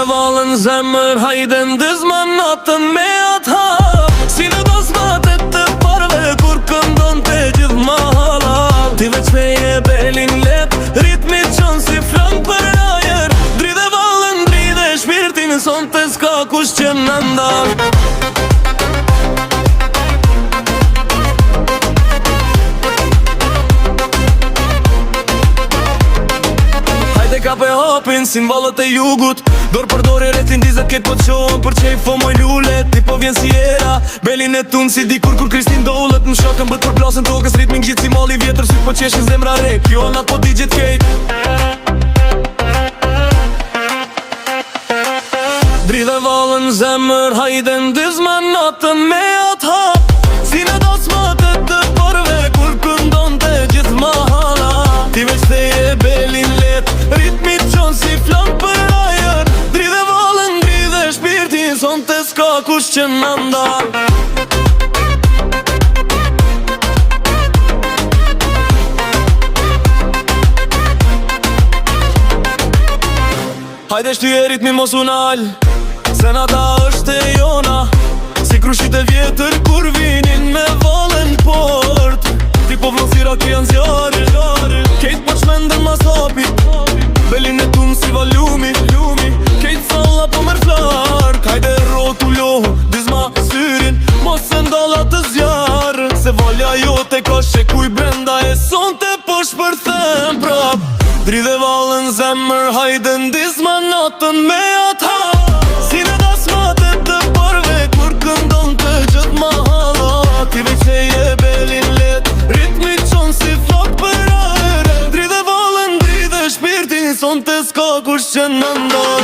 Dridhe valën zemër, hajde ndizma natën me atë hap. Si në basmatet të parve, kur këndon të gjithë mahalat. Ti veç me je belin let, ritmi qënë si flan për ajer. Dridhe valën, dridhe shpirtin, son të s'ka kush që në ndar. Kape hapin, simbolët e jugut. Dorë për dorë e retin dizet ketë po të qohën. Për qej fo moj lullet, ti po vjen si era. Belin e tunë si dikur kur Kristin dollet. Në shokën bët për plasën tokës, ritmin gjitë si mali vjetër. Syt po qeshin zemra re, kjo anat po digjet kejt. Dridhe valën zemër, hajde ndizma natën me atë hap. Si në dasmatet të parve, kur këndon të gjithë mahala. Ti veç të je belin let, ritmi qonë si flan për ajer. Dridhe valën, dridhe shpirtin, son të s'ka kush që në ndar. Hajde shtyje ritmi mos unal, se nata është e jona. Si krushit e vjetër kur vinin me valën port. Ti po vlon si raki janë zjarë, kejt po qmendën mas hapi. Belin e tunë si valumi, kejt salla po mërë flark. Hajde rotullohu, dizma syrin, mos se ndallat të zjarë. Se valja jote ka shekuj brenda e son të po shpërthem prap. Dridhe valën zemër, hajde ndizma natën me atë hap. Si në dasmatet të parve, kur këndon të gjithë mahalat. Ti veç e je belin let, ritmi qonë si flok për aere. Dridhe valën, dridhe shpirtin, son të s'ka kush që në ndar.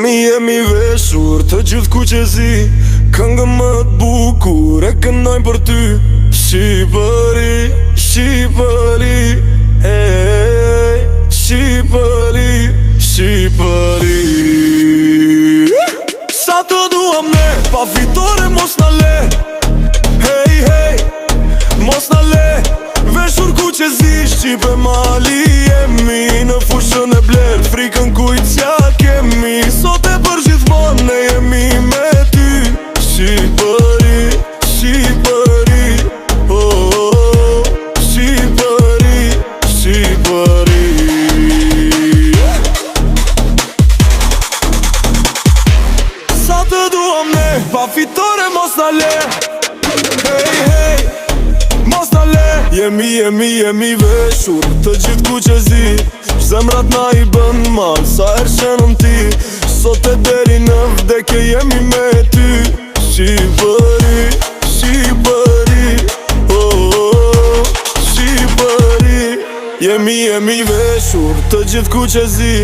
Jemi veshur të gjithë ku që zi. Këngë më të bukur e këndojnë për ty. Shqipëri, Shqipëri, hey, Shqipëri, Shqipëri. Sa të duam ne, pa fitore mos në le. Hey, hey, mos në le. Veshur ku që zi, Shqipe mali jemi. Në fushën e blerë, frikën kujtësja kemi. Sot e për gjithmon ne jemi me ty. Shqipëri, Shqipëri, oh, oh, oh. Shqipëri, Shqipëri. Sa të duam ne, pa fitore mos në le. Hey, hey, mos në le. Jemi veshur të gjithë ku që zi. Zemrat na i bën mal, sa herë shenëm ti. Sot e deri në vdekje jemi me ty. Shqipëri, Shqipëri, oh, oh, oh. Shqipëri. Jemi veshur të gjithë ku që zi.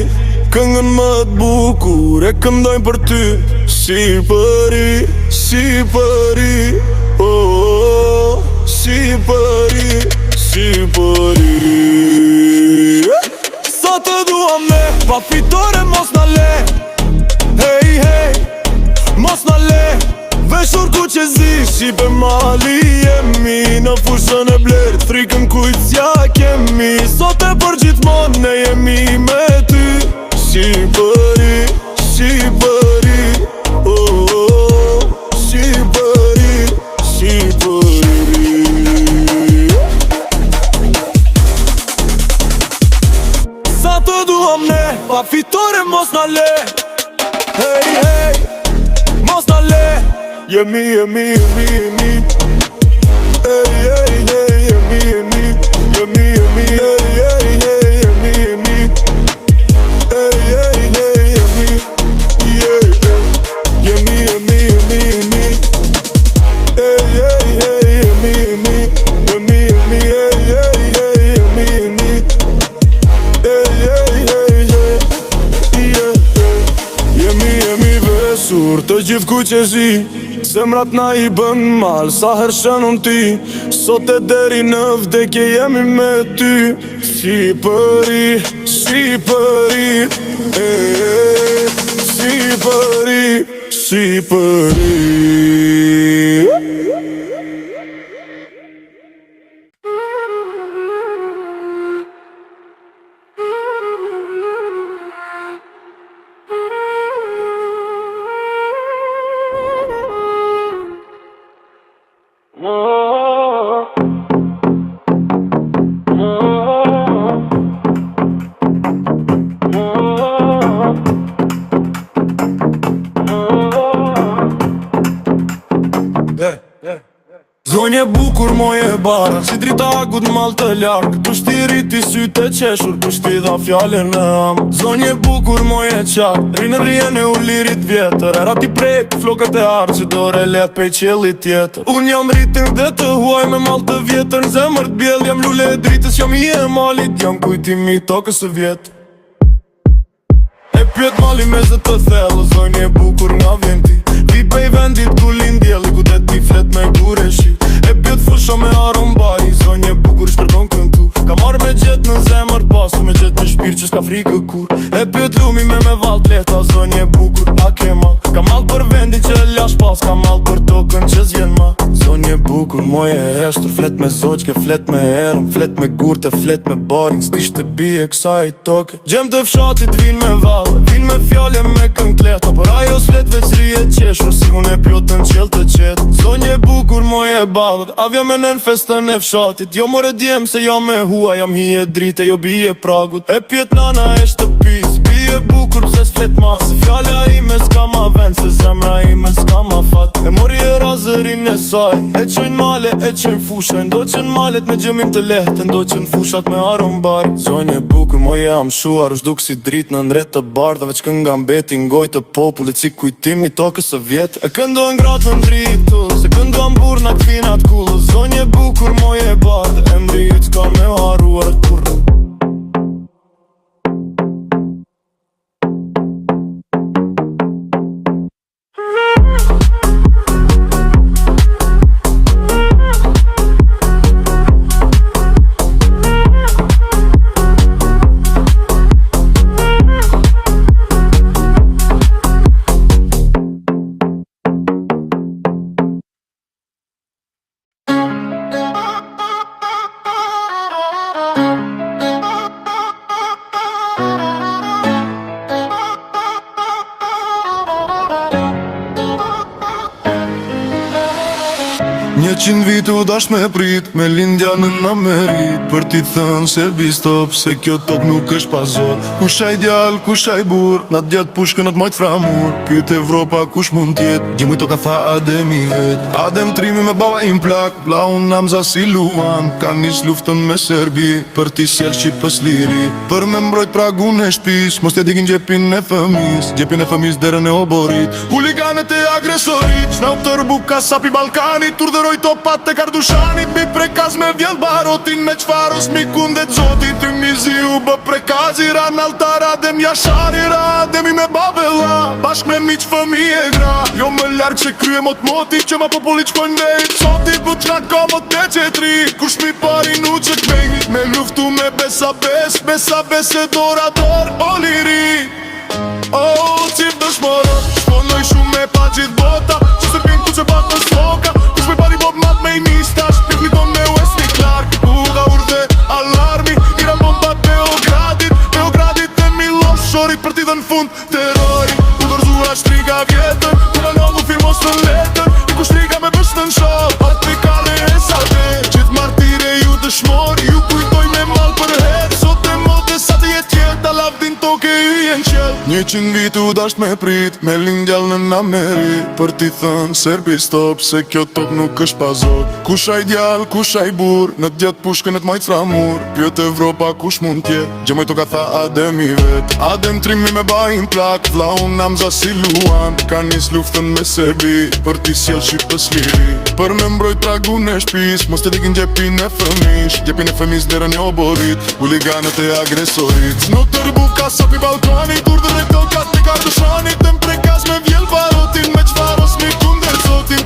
Këngën më të bukur e këndojnë për ty. Shqipëri, Shqipëri, oh, oh, oh. Shqipëri, Shqipëri. Sa të duam ne, pa fitore mos në le. Hey, hey, mos në le. Veshur ku që zi, Shqipe mali jemi. Në fushën e blerë, frikën kujtësja kemi. Sot e për gjithmon ne jemi me ty. Shqipëri, Shqipëri, oh, oh, oh. Shqipëri, Shqipëri. Sa të duam ne, pa fitore mos në le. Hey, hey, mos në le. Jemi Hey, hey, hey, jemi Hey, hey, hey, jemi Hey, hey, hey, jemi yeah, Jemi Hey, hey, hey, jemi Hey, hey, hey, jemi Hey, hey, hey, yeah. Jemi veshur të gjithë ku që zi. Zemrat na i bën mal, sa her shënon ti. Sot e deri në vdekje jemi me ty. Shqipëri, Shqipëri, Shqipëri, Shqipëri. Zonje bukur moje bara, si drita agut mal të larg. Pushtiri ti sytë e qeshur, pushti dha fjallin e am. Zonje bukur moje qak, rinë rjen e u lirit vjetër. Era ti prek, flokët e arë që dore let pej qelit tjetër. Unë jam rritin dhe të huaj me mal të vjetër. Në zemër t'bjell, jam lule e dritës, jam i e malit. Jam kujtimi tokës e vjetë. E pjet mali me zë të thellë, zonje bukur nga vjen ti. Vi pej vendit ku lindjeli, ku det ti flet me gure shi. E pjet fusha me aron bari, zonje bukur shpërton këntu. Ka marrë me gjetë në zemër pasu, me gjetë në shpirë që s'ka frikë kur. E pjet lumi me valt leta, zonje bukur a ke mal. Ka mal për vendin që lash pas, ka mal për tokën që zjen ma. Zonje bukur moje eshtër, flet me zoqke, flet me erën, flet me gurte, flet me barin, s'tisht të bie kësaj toke. Gjem të fshatit vin me valle, vin me fjale me kënkleta. Por ajo s'flet veç rije qeshur, si unë e pjotën qel të qetë. Zonje bukur moje balët, avja me nën festën e fshatit. Jo more djem se jam me hua, jam hije drite, jo bije pragut. E pjet nana e shtëpis, bije bukur pse s'flet ma. Se fjalla ime s'ka ma vend, se zemra ime s'ka ma fat. E mori e razërin e saj, e qojnë male, e qojnë fusha. Ndoqen malet me gjëmin të lehtë, ndoqen fushat me aron bari. Zonje bukur moje am shuar, u shduk si drit në ndret të bardhave. Që kënga mbeti ngoj të popullit, si kujtimi tokës së vjet. E këndohen gratë në dritu, se këndohen burna këfinat kullu. Zonje bukur moje bardhë, emri i t'ka me haruar kurrë. Qindë vitu dash me prit, me lindja në Amerit. Për ti thënë se bistop, se kjo top nuk është pazor. Kushaj djall, kushaj bur, na djat pushkën atë majt framur. Pyet Evropa kush mund tjet, gjimoj to ka tha Adem i vet. Adem trimi me baba im plak, bla unë namza si luan. Ka nis luftën me Serbi, për ti sjell Shqipës liri. Për me mbrojt pragun e shpis, mos t'ja dikin gjepin e fëmis. Gjepin e fëmis derën e oborit. Huliganet e agresorit, s'na u tërbu ka sapi Balkanit. Urdhëroj topat e Kardushanit, mi prekaz me vjell barotin. Me qfaros mi kundet zotit, ty mizi u bë prekazi. Ra në altar Adem Jashari, ra Ademi me babella. Bashk me miq fëmi e gra, jo më larg që krye mot moti. Që ma popullit shkojnë me i soti, but nga komot te qetri. Kush mi pari nu që kbengi, me luftu me besa bes e dorador o liri. Oh, cip dëshmoror, shponoj shumë me pa gjithë bota. Që se pin ku që bat në sloka, kush me pari bob mat me i mistash. Një fliton me Wesley Clark, uga urde alarmi. Iran bombat Beogradit e Milošorit. Për ti dhe në fund terrori, u dorzua shtriga vjetër. Ku në nogu firmos në letër, i ku shtriga me bësht në nshop. Patrikale e sate, gjithë martire ju dëshmori. Ju kujtoj me mal për herë, sot e mote sa të jetë tjeta. Lavdin toke ju jenë qel. 100 vitu dasht me prit, me lindjall në Ameri. Për ti thënë Serbi stop, se kjo top nuk është pazor. Kushaj djall, kushaj bur, në djetë pushkën e t'majt framur. Pyet Evropa kush mund tjet, gjemoj to ka tha Adem i vet. Adem trimi me bajin plak, vla unë namza si luan. Ka nis luftën me Serbi, për ti sjell Shqipës liri. Për me mbrojt pragun e shpis, mos të dikin gjepin e fëmish. Gjepin e fëmis derën e oborit, huliganet e agresorit. S'no tërbu ka sapi Balkanit, urdhër e tokat e Kardushanit. Të mprekaz me vjell barotin, me qfaros mi kundet zotin.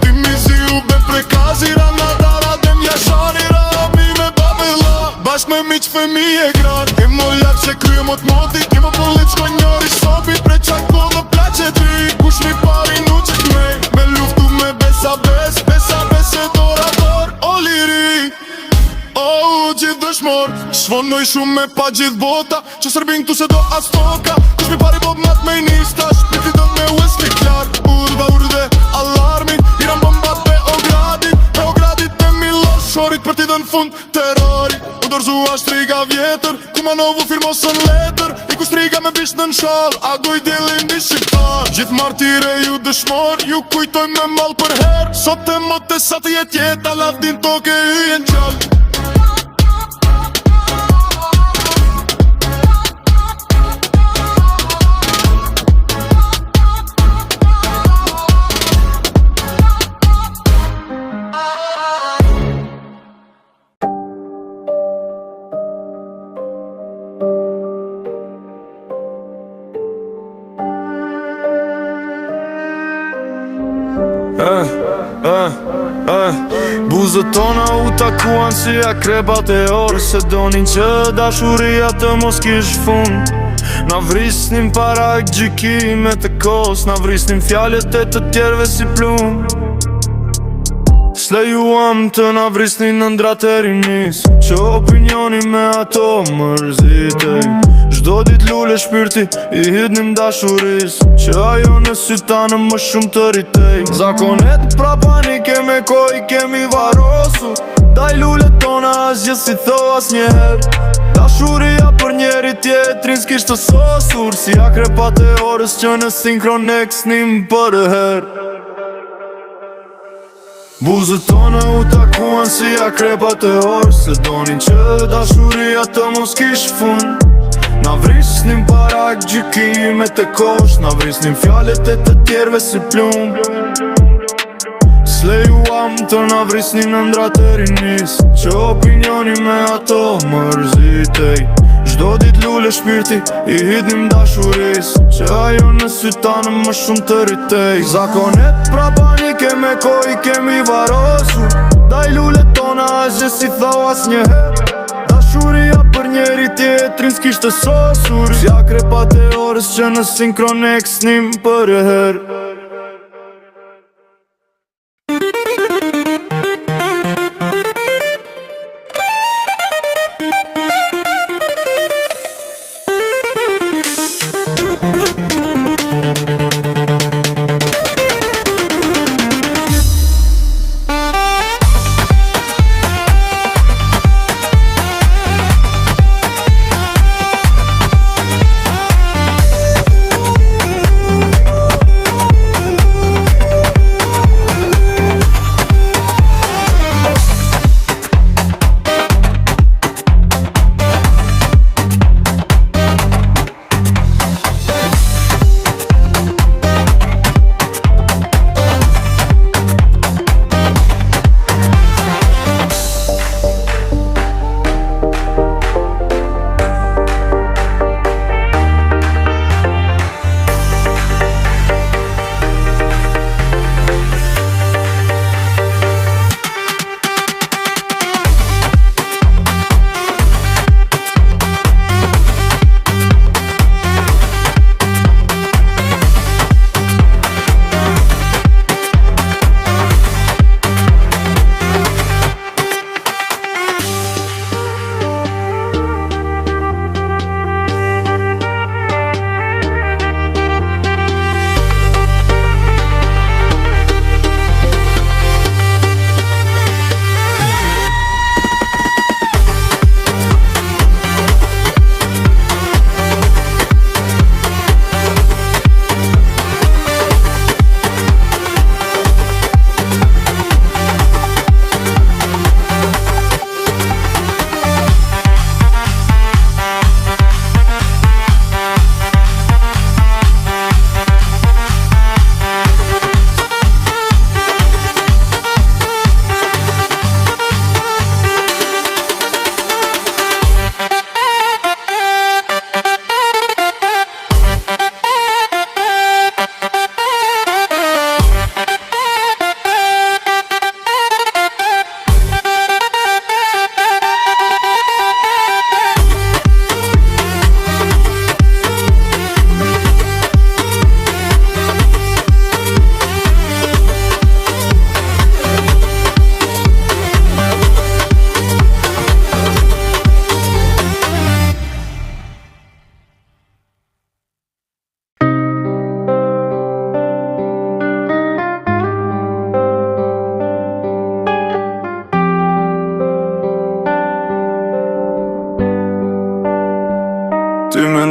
që femi e gran E më lartë që krye mot moti Ti më pëllit shko njëri sopit Pre qak po dhe pleqe ty Kush mi pari nu qek me Me luftu me besa bes Besa bes e dora dor O liri O gjithë dëshmor Shvonoj shumë me pa gjithë bota Që sërbin këtu se do as toka Kush mi pari bob mat me nista Shpiti do me Wesley Clark Urda urde alarmi Iran bombat Beogradit e Milošorit Për ti dën fund terrori U dorëzua shtriga vjetër Kumanovu firmosën letër I ku shtriga me bisht në nshall A guj dilin një shqiptar Gjithë martire ju dëshmor Ju kujtoj me mal për her Sot e mot e sa të jet jet A lavdin toke hyjen gjall Buzët tona u takuan si akrebat e orë Se donin që dashuria të mos kish fund Na vrisnin para gjykime të kos Na vrisnin fjallet e të tjerve si plum Slejuam të na vrisnin në ndrat e rinis Që opinioni me ato mërzitej Çdo dit lule shpirti I hidnim dashuris Që ajo në sytanë më shumë të ritej Zakonet pra panike me koj kemi varosu Daj lule tona asgjë si tho as njeher Dashuria për njeri tjetrin s'kisht të sosur Si akrepat e orës që në sinkron eksnim për her Buzët tona u takuan si akrepat e orës Se donin që dashuria të mos kish fund Na vrisnim para gjykime të kosh Na vrisnim fjallet e të tjerve si plum Slejuam të na vrisnim në ndrat e rinis Që opinioni me ato mërzitej Çdo dit lule shpirti I hidnim dashuris Që ajo në sytanë më shumë të ritej Zakonet pra panike me koj kemi varosu Daj lule tona asgjë si thau as njeher Dashuria për njeri tjetrin s'kisht të sosur Si akrepat e orës që në sinkron eksnim për her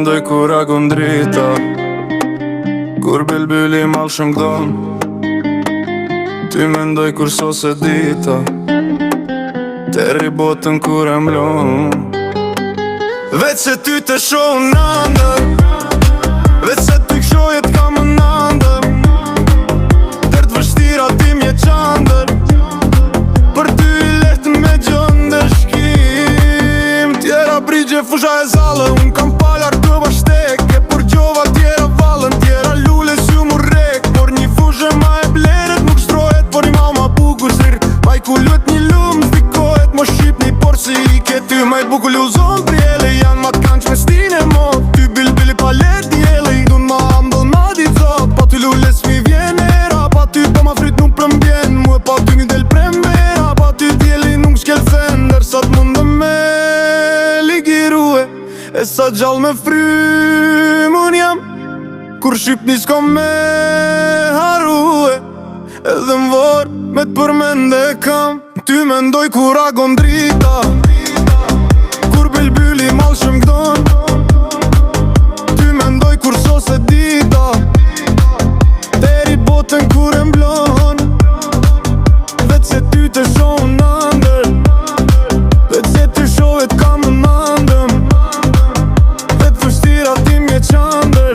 mendoj kur agon drita, kur bilbili mal shumë gdon. Ty mendoj kur sose dita, terri botën kur e mlon. Veç se ty të shoh në ndër, veç se ty kshojet ka më nëndër. Tërt vështira ti mje qandër, për ty i lehtë me gjëndër shkim. Tjera brigje fusha e zalë, unë kam palar të bashteke. Por gjova tjera valën, tjera lule si u murrek. Por një fushë ma e bleret nuk shtrohet, por i ma bukur zir. Ma i kulluet një lumë zdikohet, mo shqip një por si i ke ty. Ma i bukur luzon prijele, janë ma t'kanq me stine mo. Ty bilbili palet njele, dun ma ambëll ma di zot. Pa ty lule s'mi vjen era, pa ty pa ma fryt nuk prëmbjen. Mu e pa ty një del prembera, pa ty djeli nuk shkel fen. Dersa t'mundë me ligirue, e sa gjall me frym un jam. Kur shqipni s'ko me harue, edhe m'vor me t'përmende kam. Ty mendoj kur agon drita, kur bilbili mal shumë gdon. Ty mendoj kur sose dita, deri botën kur e mblon. Veç se ty të shoh në ndër, veç se ty shohet ka më nëndëm. Vetë vështira ti mje qandër,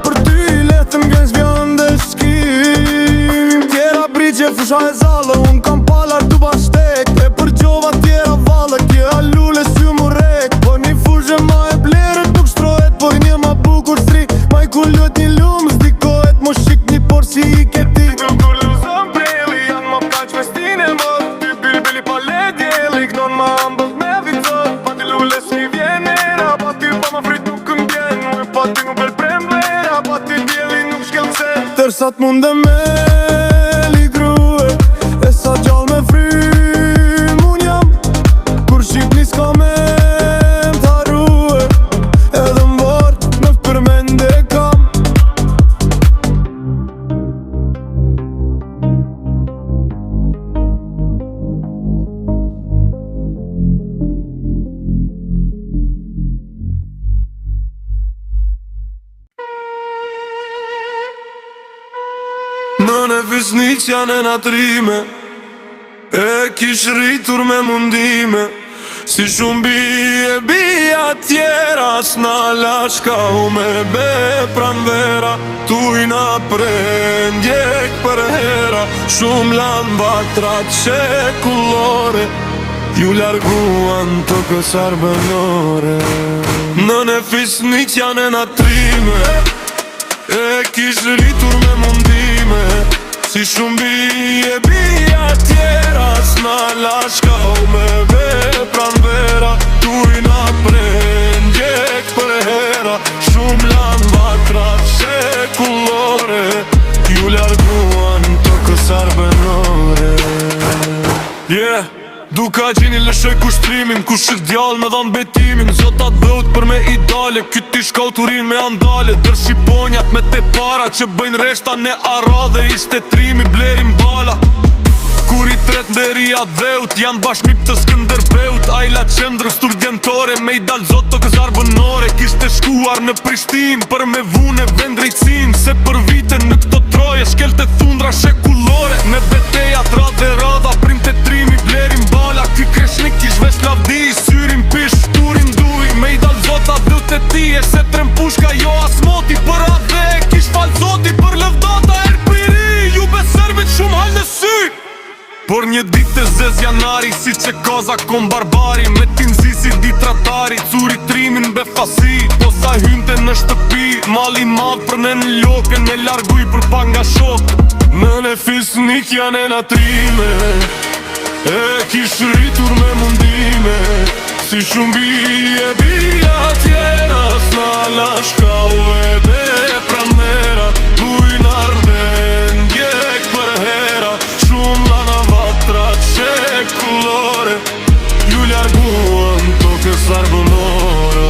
për ty i lehtë m'gjen zvjandër shkim. Tjera brigje fusha e zalë, unë kam palar të bashtek. E për gjova tjera valë, kjera lule si u murrek. Por një fushë ma e bleret nuk shtrohet, por një ma bukur stri. Ma i kulluet një lumë zdikohet, mo shik një por si i ke ti. Kur luzon preli, janë ma pkaq me stine më. Ty bilbili pa ledjeli, gnon ma ambëll me vizot. Pa ty lule si vjen era, pa ty pa ma frit nuk m'gjen. Mu e pa ty nuk bel prembera, pa ty djeli nuk shkel sen. Tërsa t'munde me ligrue, e sa gjall me frym un jam. Kur shqipni s'ka me m'tarue, edhe m'vort me përmende kam. Nën e fisniq janë e natrime, e kish rritur me mundime. Si shumë bia tjera, s'na lashka u me be pran vera. Tujna prendjek për hera, shumë lanë batrat shekullore. Ju larguan të kësar bënore. Nën e fisniq janë e natrime, e kish rritur me mundime. Si shumë bia tjera, s'na lashka u me be pran vera. Tujna prendjek për hera, shumë lanë batrat shekullore. Ju larguan të kësar bënore. Yeah, duka gjini lëshoj kushtrimin, kushit djallë me dhanë betimin. Zotat dhët për me idale, kyti shkauturin me andale. Dër shqiponjat me te para, që bëjnë reshta ne ara. Dhe ishte trimi blerim bala. Kur i tret nderia dheut, janë bashkëmip të Skënderbeut. Ajla qendrë studentore, me i dal zot të këzar bënore. Kishte shkuar në Prishtin, për me vune vendrejtsin. Se për vite në këto troje, shkelte thundra shekullore. Me betejat radhe radha, prim të trimi blerim bala. Ky kreshnik kish vesh lavdi, syrin pish, turin duj. Me i dal zota dhët e tije, se trem pushka jo asmoti. Për adhe kish fal zoti, për lëvdata erpiri. Ju beservit shumë hal në sy. Por një dit të zez janari, si që koza kom barbari. Me tin zisi di tratari, curi trimin befasi. Po sa hynte në shtëpi, mali madh për në loke. Ne larguj për panga shok. Nën e fisnik janë e natrime, e kish rritur me mundime. Si shumë bia tjera, s'na lashka u e be pran vera. Bujnë arden, gjek për hera, shumë lana vatrat shekullore. Ju larguan to kësar bënore.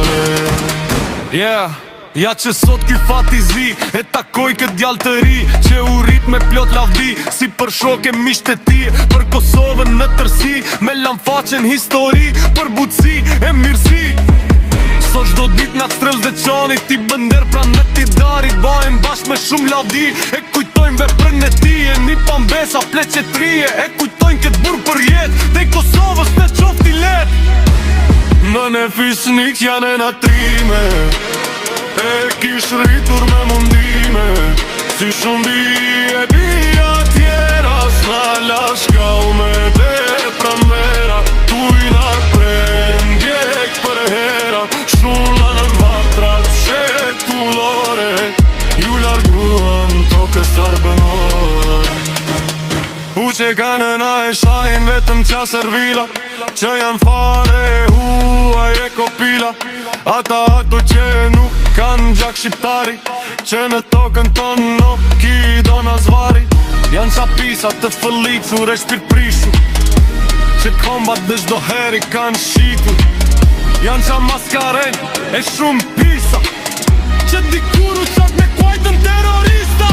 Yeah, ja që sot ky fatizi, e takoj këtë djallë të ri. Që u rrit me plot lavdi, si për shoke misht e ti. Për Kosovën në tërsi, me lam faqen histori. Për butësi e mirësi, So qdo dit nga strel dhe qani ti bënder pran me ti darit Bajnë bashk me shumë lavdi e kujtojnë veprën e ti E një pambesa pleqetrije e kujtojnë këtë burë për jet Dhe i Kosovës me qofti let Në ne fisnik janë e natrime E kish rritur me mundime Si shumë bije bia tjera S'na lashka u me dhe pranvera Tujna prendjek për hera Shnulla në vatrat shekullore Ju larguan tokës arbënore U që kanë na e shajnë vetëm qa servila Që janë fare huaj e kopila Ata ato që nuk kanë gjak shqiptari Që në tokën tonë nuk ki do në zvari Janë qa pisa të fëllicur e shpirt prishu Që kombat dhe shdo heri kanë shitur Janë qa maskaren e shumë pisa Që dikuru qat me kuajtën terrorista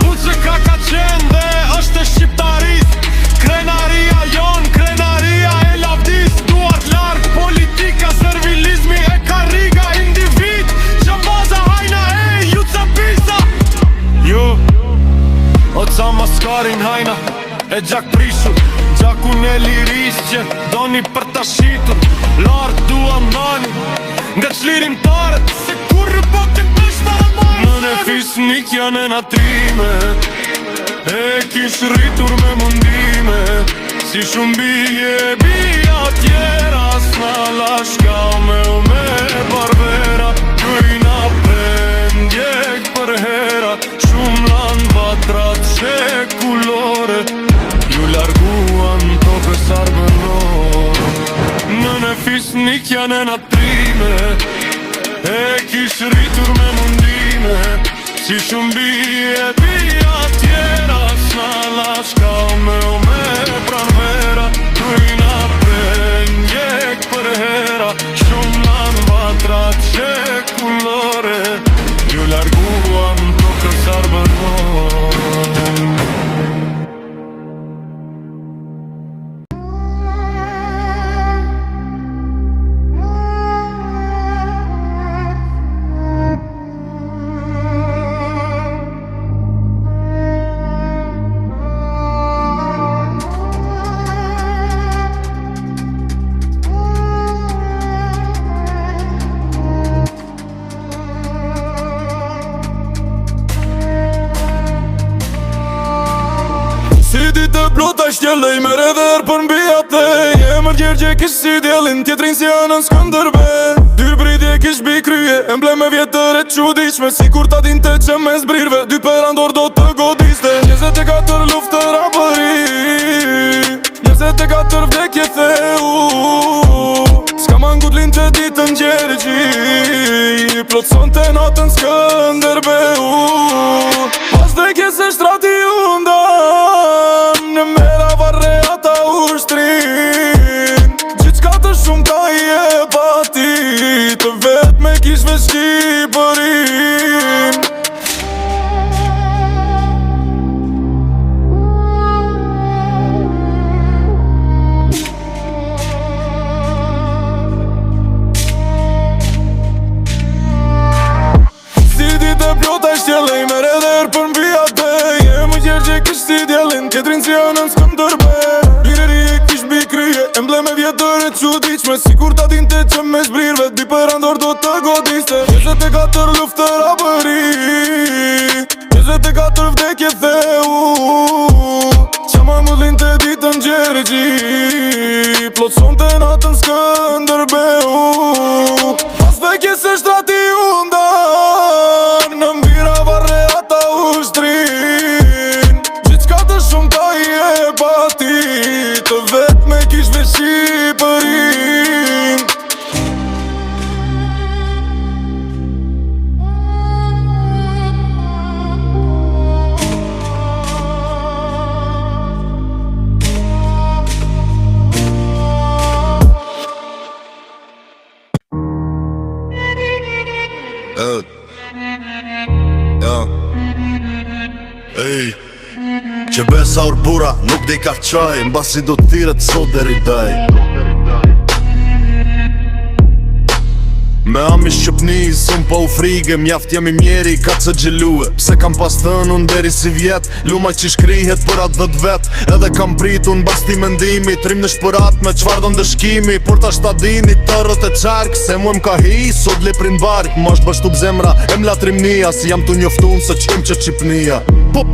U që ka qenë dhe është e shqiptaris Krenaria jon, krenaria e lavdis Duart larg, politika, servilizmi e karriga Individ, që baza hajna e ju ca pisa Ju, o ca maskarin hajna e gjak prishur Gjakun e liris që doni për ta shitur Lartë dua mani nga qlirim tarët Se kur rëbotin pësh paramajnë Në ne fisnik janë e natrime E kish rritur me mundime Si shumë bije bia tjera S'na lashka me u me barbera Kujna prendjek për hera Shumë lan vatrat shekullore Ju larguan tokës arbënore Në ne fisnik janë e natrime E kish rritur me mundime Si shumë bije bia tjera S'na lashka me u me pranvera Kujna prendjek për hera Shumë lan vatrat shekullore Ju larguan tokës arbënore Plota shtjellej me redher për mbi atë Jemër gjergje kish si djellin Tjetrin si anën Skënderbe Dyr britje kish bi kryje Embleme vjetër e qudishme Si kur ta dinte që me zbrirve Dy perandor do të godiste 24 luftër apëri 24 vdekje theu S'ka mangut lin të ditën gjergji Plotson të natën Skënderbeu Pas vdekje se shtrati undan Në mera varre ata ushtrin Gjithë qka të shumë ta I e pati Të vet me kishve Shqipërin Si dit e plota shtjellej me redher për mbi atë Jemë gjergje kish si djellin Tjetrin si anën Skënderbe Bireri e kish bi kryje Embleme vjetër e qudishme Si kur ta dinte që me zbrirve Dy perandor do të godiste 24 luftër apëri 24 vdekje theu Qa ma mullin të ditën gjergji Plotson të natën Skënderbeu Pas vdekje se shtrati undan Në mbira varre ata ushtrin Gjithë qka të shumë ta I e pati Të vet me kishve Shqipërin Ej, që besa urbura nuk di ka qaj Mbasi do t'tiret sot deri daj Me ami Shqipni, sëm pa u frige, mjaft jemi mjeri, ka që gjilue. Pse kam pas thënë unë deri si vjet, lumaj që shkrihet për atë 10 vet. Edhe kam pritu në basti mendimi, trim në shpërat me qfar do ndëshkimi. Por ta shtadini të rët e qark, se mu m'ka hi, sot le prin bark. Ma është bashtu b'zemra, e m'la trimnia, si jam të njoftun se qim që qipnia.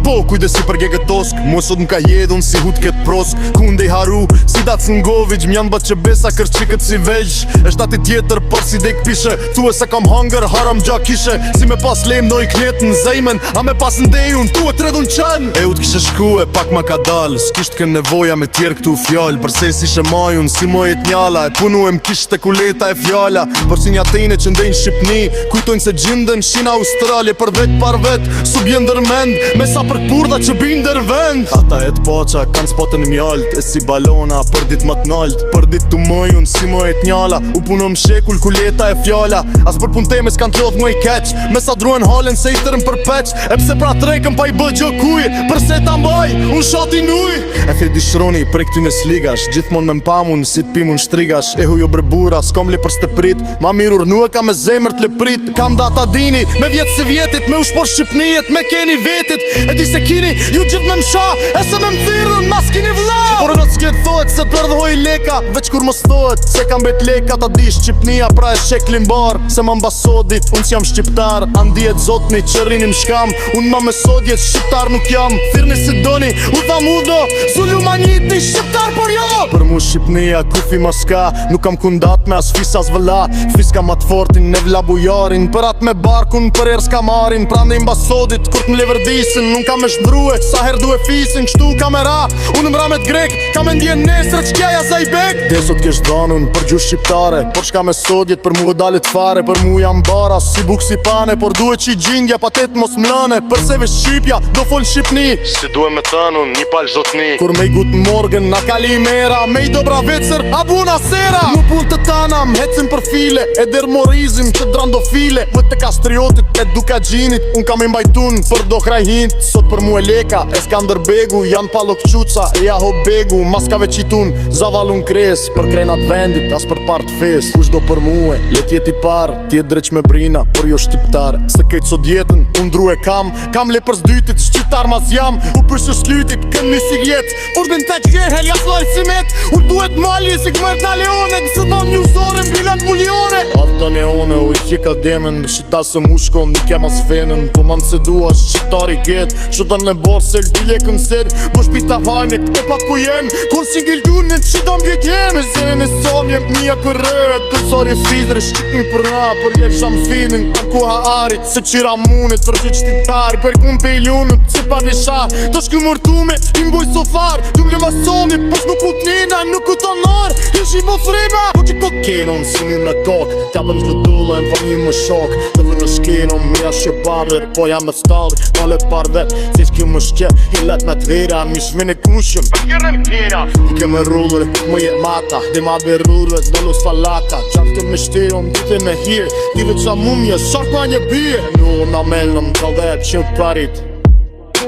Po, kujdesi për gege tosk, mu sot m'ka jedun si hut ket prosk. Kunde i haru, si dac n'govig, m'jan bët që besa kërqikët si vegj. Eshtë ati tjetër, por si dek pishe. Tu e se kam hunger, haram gja kishe. Si me pas lem do i knet në zejmen, a me pas ndejun, tu e tredun qen. E u t'kishe shku e pak ma ka dal, s'kisht kën nevoja me tjerë këtu fjall. Përse si she majun, si mojet njala, e punu e m'kisht e kuleta e fjalla. Por si nja tejne që ndejnë Shqipni, kujtojnë se gjindën Shina Australje. Për vet par vet, su bjen dërmend, me sa për kpurda që bin dërvend. Ata e t'poqa, kanë spotën mjalt, e si balona, për dit mat nalt. Për dit tu mojun, si mojet njala, u puno m'shekull kuleta e fjalla. As për pun teme s'kan t'lodh mu i keq, me sa druen halen se i tërën përpeq. E pse pra trejkën pa i bë gjë kuj, përse ta mbaj, unë shati nuj. E thedi shroni prej këtyne s'ligash, gjithmon me m'pamun, si t'pimun shtrigash. E hujo bre bura, s'kom li për s'teprit, ma mirur nu e ka me zemër t'leprit. Kam data dini, me vjetë si vjetit, me u shpor Shqipnijet, me keni vetit. E di se kini, ju gjithë me m'sha, e se me m'thirën, mas kini vla. Por në s'ket thohet se t'përdhoj leka, veç kur mos thohet, se kam bet leka. Ta di Shqipnia pra e sheklin bar, se ma mbasodit, unë s'jam shqiptar. Andijet zotni që rinim shkam, unë ma me sodjet shqiptar nuk jam. Thirni si doni, u tham udo, zullu ma njitni shqiptar por jo. Për mu Shqipnia kufi ma s'ka, nuk kam kundat me as fis as vëlla. Fis ka ma t'fortin, ne vla bujarin, për atë me barkun për er s'ka marin. Prande i mbasodit, kur t'm leverdisin, unë kam e shbrue, sa her du e fisin. Kështu kamera, unë m'ra me t'grek, kam e ndjen nesër qkjaja za i bek. Desot kesh dhanun për gjush shqiptare, por shka me sodjet për mu vëdalit fare. Për mu jam bara, si buk si pane, por duhet që i gjindja pa tet mos mlane. Përse vesh Shqipja, do fol Shqipni, si duhet me tënun, një pal zotni. Kur me i gut morgen, na kali i mera, me i dobra vecër, a buna sera. Mu pun të tana, m'hecim për file, e dermorizim që drandofile. Vët të kastriotit, e duka gjinit, unë kam i mbajtun për do krajhint. Sot për mu e leka, e Skanderbegu, janë palo këquca, e ja ho begu. Mas ka veqitun, zavallun kres, për krenat vendit, as për part fest. Kush do për mu e, let jeti par, tjet dreq me brina, por jo shqiptar. Se kejt sot jetën, unë dru e kam le për s'dytit, shqiptar mas jam. U përshë shlytit, kën një si jet, urbin të qjerë, helja sloj si met. Unë duhet mali, si këmërt në leone, kësë dam njësore, mbilat muljone. Alta neone, u i qika demen, shqita se mu shkon, një kem as fenën. Po ma se dua, shqiptari get, shëtan në borë, se l'dile kën sed. Po shpita hajnit, e pa ku jem, kur si ngildunin, shqitam vjet jem. E zene në som, jem mija kërret, përsori fizre, shqipin për ra, për jep sham finin, ku ha arit, se qira munit, për që qtitari, për kun pe ilunit, si pa një shar. Do shky mërtume, i mboj sofar, du mle masoni, posh nuk u t'nina, nuk u t'anar, jesh i bo frema. Po që kokenon, si një në kok, t'japën të dullën, po një më shok. Të dhe në shkenon, mja shqebarë, po jam me stalli, pale par vet. Si shky më shqe, i let me t'vera, mi shmine kushëm, për kërëm tjera. I ke me rullër, më je mata, dhe ma be rullër, dolu s'falata. Qaftë me shtiron, dite me hir, dive qa mumje, shak ma një bje. Nu na melnëm, të dhe që parit,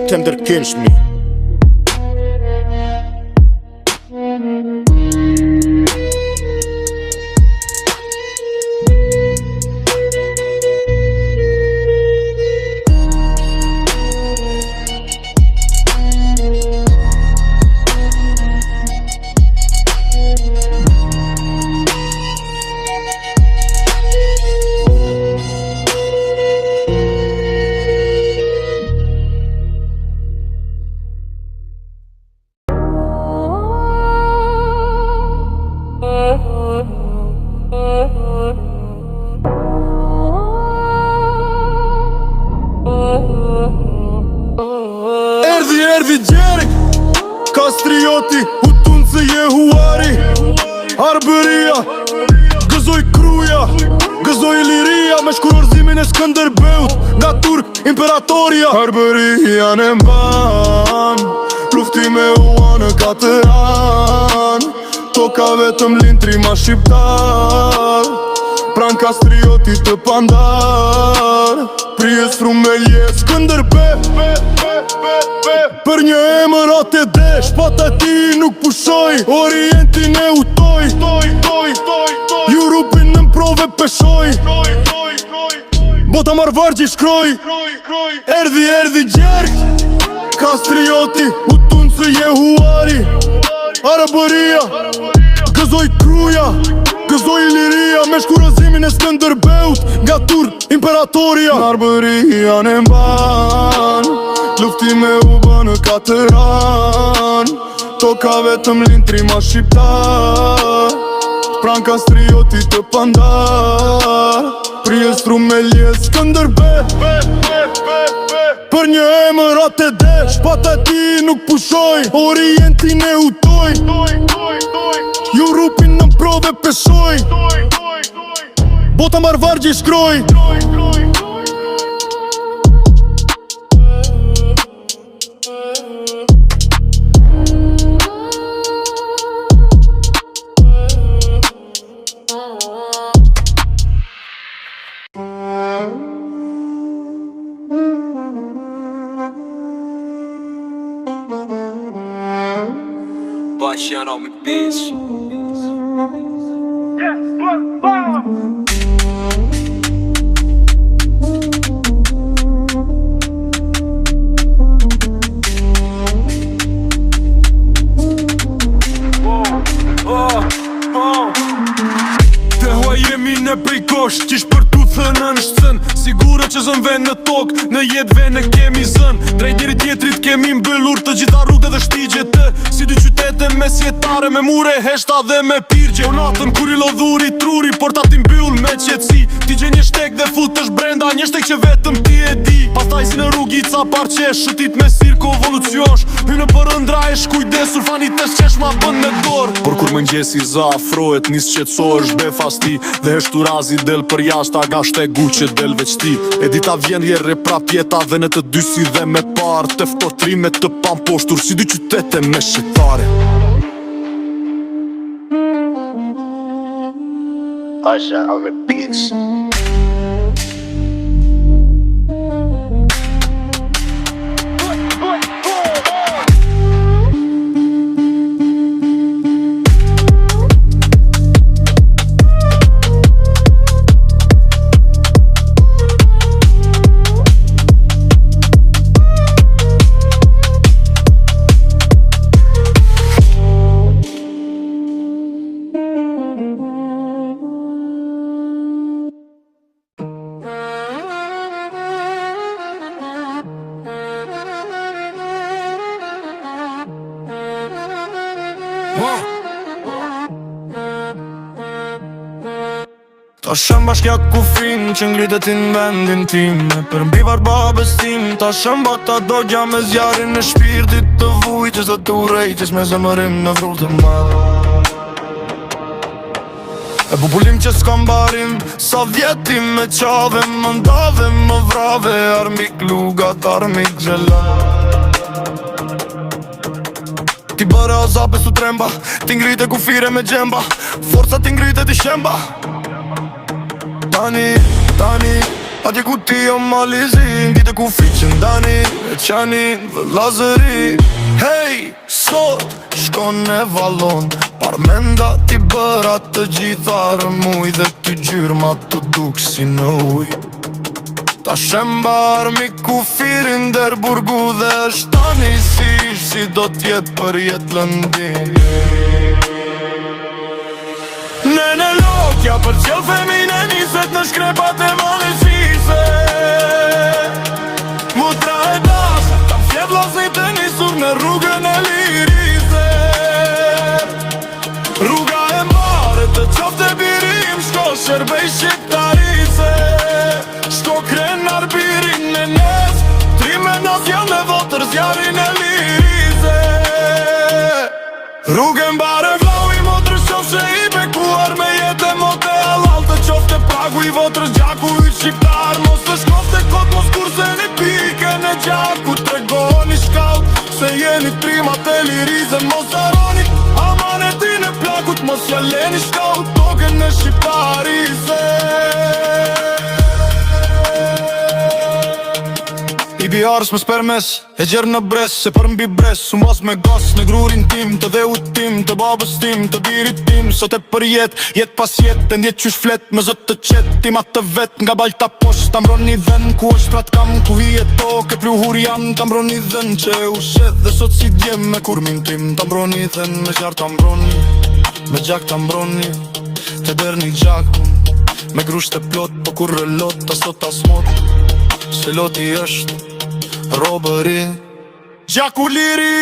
të ndërkinsh mi. Erdi Gjerik, Kastrioti, hutun se je huari. Arbëria, gëzoj kruja, gëzoj liria. Me shkurorzimin e Skanderbeut, nga Turk, imperatoria. Arbëria në mban, luftime ua në katëran. Toka vetëm lintri ma shqiptar, pran Kastrioti të pandar. Prijes frumelje Skanderbe, për një emër atë e desh, pata ti nuk pushoj, Orientin e utoj. Europin në mprove prove peshoj Bota marr vargji shkroj Erdi gjerk Kastrioti U tunë se je huari Arabëria Gëzoj kruja Gëzoj liria Me shkurazimin e Skënderbeut Nga Turk Imperatoria Arbëria në mban Lufti me u bë në Kateran Toka vetëm lintri ma shqiptar Pran Kastrioti të pandar Priestru me ljes Skënderbe Për një emër atë e de Shpata ti nuk pushoj Orientin e utoj Ju rupin në prove peshoj Bota marr vargji shkroj Baixando me bitch. Te hua jemi në prej kosh Qish për tu thënë në shtën Sigura që zën ven në tokë Në jetë ven e kemi zën Drejt njëri tjetrit kemi mbëllur Të gjitha rrugët dhe shtigje të Si dy qytete me sjetare Me mure, heshta dhe me pirgje O natën kur I lodhuri truri Por ta ti mbyll me qetësi Ti gje një shtek dhe futesh brenda Një shtek që vetëm ti e di Pastaj si në rrugica parqesh Shëtit me sirko evolucionsh Hynë për ëndra e shkujdesur Fanites qesh ma bën me dorë Por kur mëngjesi za afrohet Nis qetësohesh befasti Dhe heshtu razi del për jashta Ga shtegu që del veç ti E dita vjen jere prap jeta Dhe në të dy si dhe me par Teftotrime të pamposhtur Si dy qytete me shqiptare Asha on the beats. Ta shëm bashkja kufrin që ngritet në vendin tim Me përmbi babës tim Ta shëm bata dogja me zjarin në shpirtit të vujtës Dhe të urejtës me zemërim në vrull të madhe E bubullim që s'kam barim Sa vjetim me qave Më ndave, më vrave Armik lugat, armik gjelat Ti bërë azape su tremba Ti ngrite kufire me gjemba Forca ti ngrite ti shemba Tani, atje ku ti o malizin Dite ku fiqen dani, e qanin dhe lazëri Hej, sot, shkon e valon Parmenda ti bëra të gjitha rëmuj Dhe ty gjyrma të duk si në uj Ta shemba armi ku firin der burgu Dhe shtani si do t'jet për jet lëndin Në lokja për qëll femine niset në shkrepat e malishise Mutra e dashe, ta fjet lasnit e nisur në rrugën e lirise Rruga e mare të qofte birim, shko shërbej shqiptarise Shko krenar birin në nes, trime nacion dhe votër zjarin e lirise Rrugën bare vlau I motrë shofshe I bekuar me jetë e mote halal Të qofte pragu I votrës gjaku I shqiptar Mos të shkofte kot mos kurse një pike në gjaku Tregoni shkaut se jeni primat e lirize Mos aroni amanetin e plakut Mos jaleni shkaut token në shqiptarise I Baby ars më spermes, e gjerë në bres, se për mbi bres Unë bas me gas në grurin tim, të dheut tim, të babës tim, të dirit tim Sot e për jet pas jet, e ndjet qysh flet, me zot të qet Tima të vet, nga balta posh, ta mbron një dhen Ku është prat kam, ku vijet to, ke pluhur janë Ta mbron një dhen që e ushet, dhe sot si djem me kurmin tim Ta mbron një dhen, me gjarë ta mbron një, me gjak ta mbron një Te der një gjakun, me grusht e plot, po kur relot, ta sot ta smot Se loti është robëri Gjaku liri